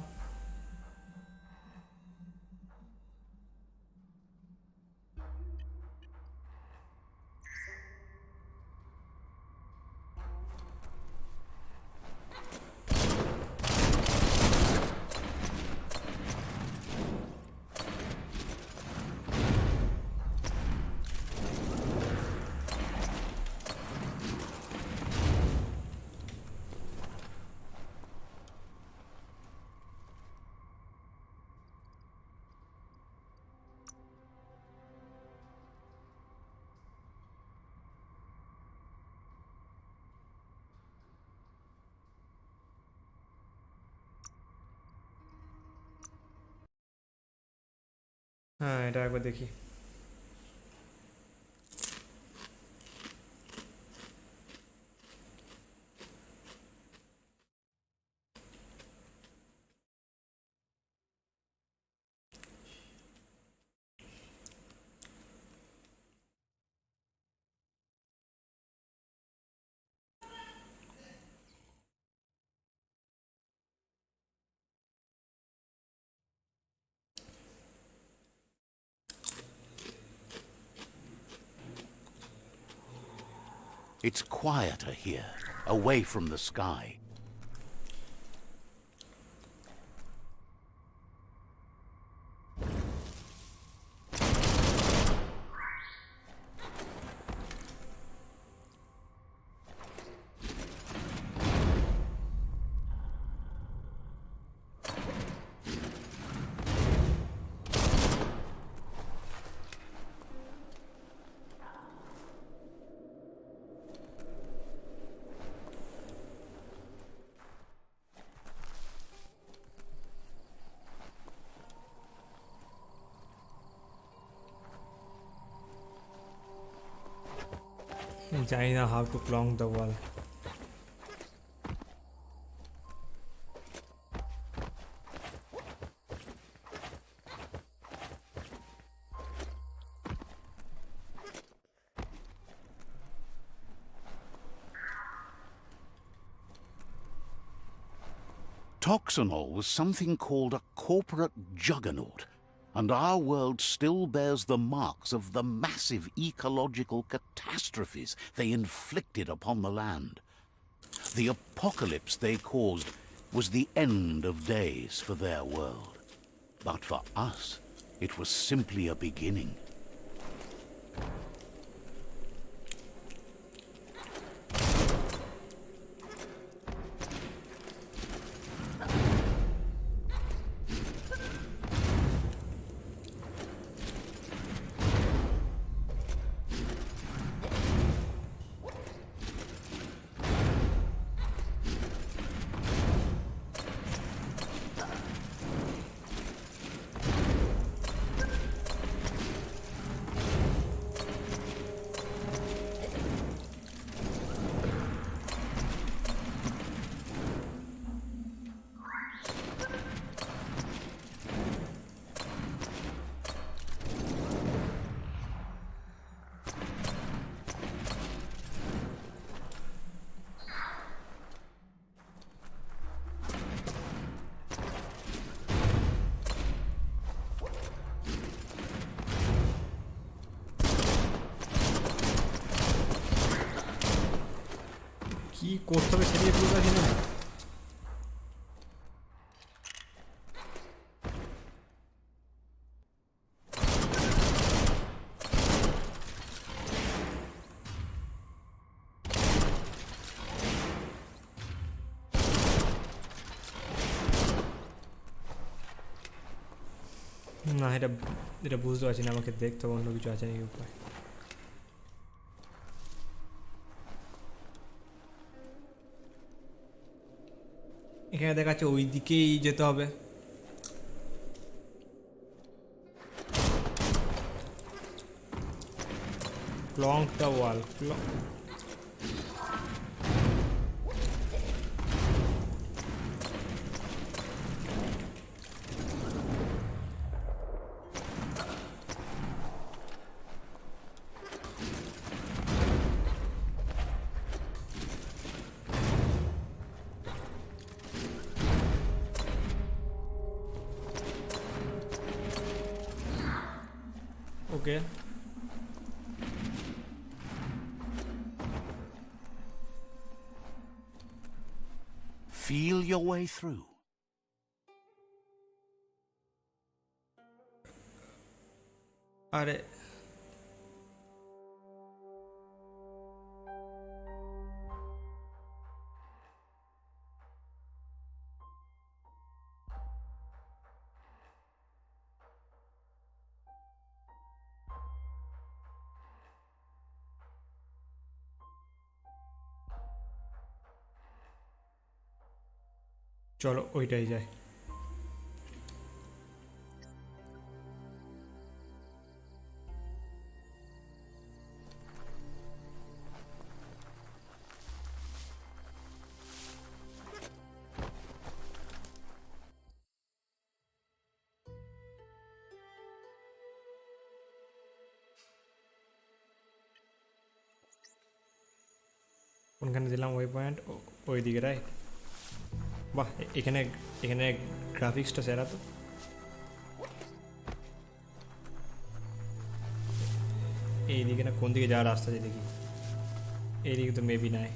হ্যাঁ এটা একবার দেখি।
It's quieter here, away from the sky.
I know how to clonk the wall.
Toxanol was something called a corporate juggernaut, and our world still bears the marks of the massive ecological catastrophes they inflicted upon the land. The apocalypse they caused was the end of days for their world. But for us, it was simply a beginning.
কি করতে হবে সেটাই বুঝতে পারছি না। না এটা বুঝতে পারছি না, আমাকে দেখতে হবে অন্য কিছু আছে নাকি উপায়। এখানে দেখাচ্ছে ওই দিকেই যেতে হবে। Clunk the wall. Okay.
Feel your way through.
আরে চলো ওইটাই যায়। কোনখানে দিলাম ওই পয়েন্ট, ওই দিকে রাইট। বাহ, এখানে এখানে গ্রাফিক্সটা সেরা তো। এই দিকে না কোন দিকে যাওয়ার রাস্তা আছে দেখি। এদিকে তো মেবি নাই।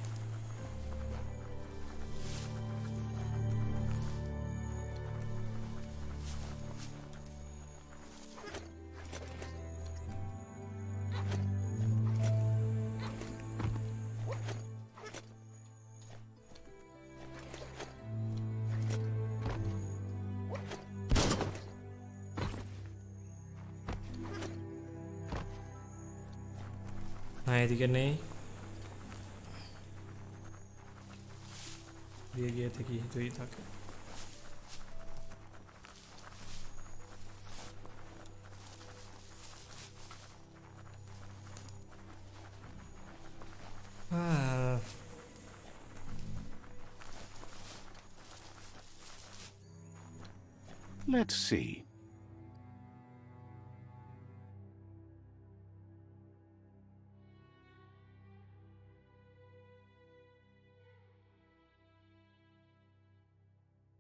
হ্যাঁ এদিকে নেই, দিয়ে গিয়ে থেকে তুই থাকে।
Let's see.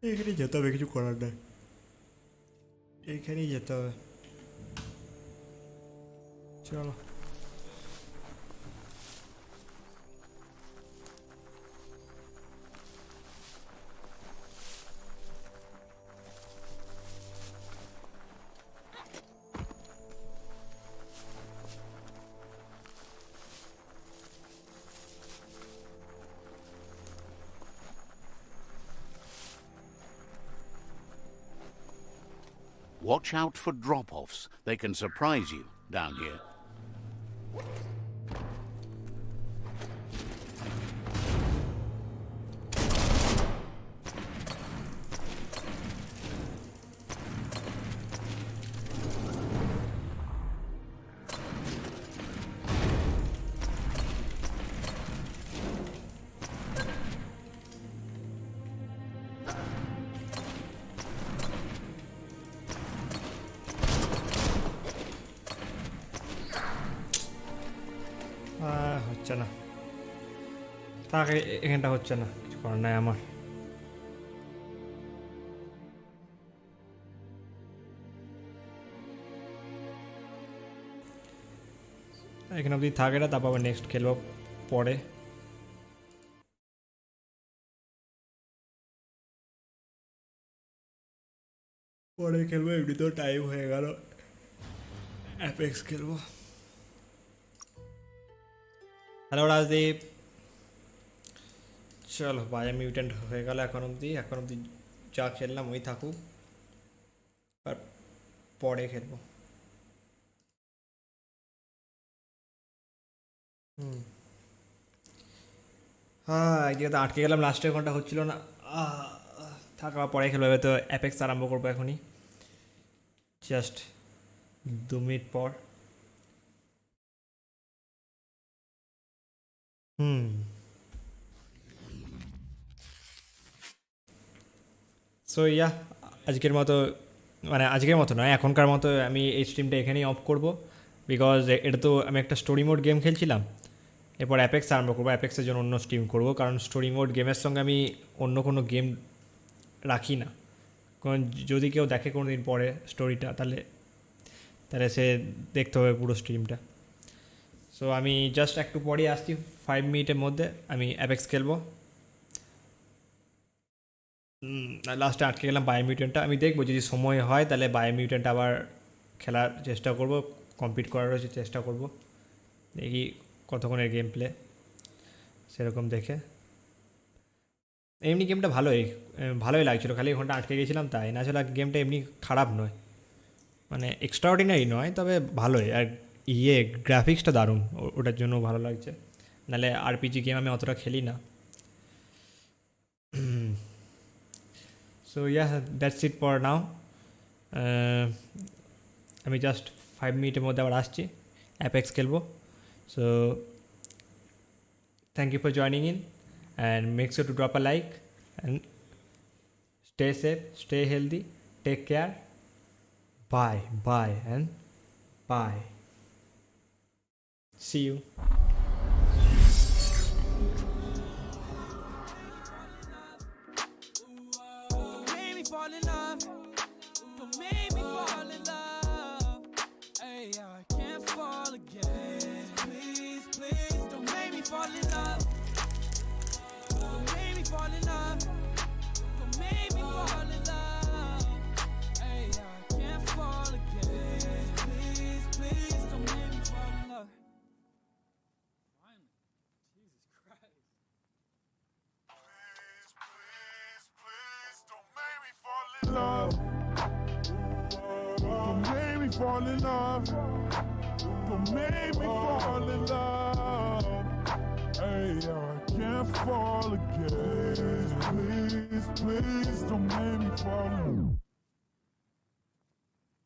এখানে যেতে হবে, কিছু করার নাই, এইখানেই যেতে হবে। চলো
Watch out for drop-offs. They can surprise you down here.
হচ্ছে না, তাকে এখানটা হচ্ছে না, কিছু করার নাই আমার। এখানে অবধি থাকে না, তারপর আবার নেক্সট খেলবো পরে। পরে খেলবো, এমনিতেও টাইম হয়ে গেল, অ্যাপেক্স খেলবো। হ্যালো রাজদীপ, চলো বায়োমিউট্যান্ট হয়ে গেল এখন অবধি যা খেললাম ওই থাকুক, আর পরে খেলবো। হ্যাঁ একদিকে তো আটকে গেলাম, লাস্টের ঘন্টা হচ্ছিল না, থাকা পরে খেলবো। এবার তো অ্যাপেক্স আরম্ভ করবো এখনই, জাস্ট 2 মিনিট পর। সো ইয়া, আজকের মতো নয়, এখনকার মতো আমি এই স্ট্রিমটা এখানেই অফ করব, বিকজ এটা তো আমি একটা স্টোরি মোড গেম খেলছিলাম, এরপর অ্যাপেক্স আরম্ভ করবো, অ্যাপেক্সের জন্য অন্য স্ট্রিম করব, কারণ স্টোরি মোড গেমের সঙ্গে আমি অন্য কোনো গেম রাখি না, কারণ যদি কেউ দেখে কোনো দিন পরে স্টোরিটা, তাহলে সে দেখতে হবে পুরো স্ট্রিমটা। সো আমি জাস্ট একটু পরেই আসছি, 5 মিনিটের মধ্যে আমি অ্যাপেক্স খেলবো। লাস্টে আটকে গেলাম বায়োমিউট্যান্টটা, আমি দেখবো যদি সময় হয় তাহলে বায়োমিউট্যান্ট আবার খেলার চেষ্টা করব, কমপ্লিট করারও চেষ্টা করব, দেখি কতক্ষণের গেম প্লে সেরকম দেখে। এমনি গেমটা ভালোই লাগছিলো, খালি ঘন্টা আটকে গেছিলাম তাই, না আসলে গেমটা এমনি খারাপ নয়, মানে এক্সট্রাঅর্ডিনারি নয়, তবে ভালোই, আর গ্রাফিক্সটা দারুণ, ওটার জন্য ভালো লাগছে, নাহলে আরপিজি গেম আমি অতটা খেলি না। So yeah, that's it for now. আমি জাস্ট 5 মিনিটের মধ্যে আবার আসছি, অ্যাপেক্স খেলবো। So thank you for joining in, and make sure to drop a like, and stay safe, stay healthy, take care, bye and bye, see you.
Fall in love, don't make me fall in love. Hey, I can't fall again. Please, don't make me fall in love.
fall in love. Don't make me fall in love. Hey, I can't fall again. Please, please don't make me fall in love.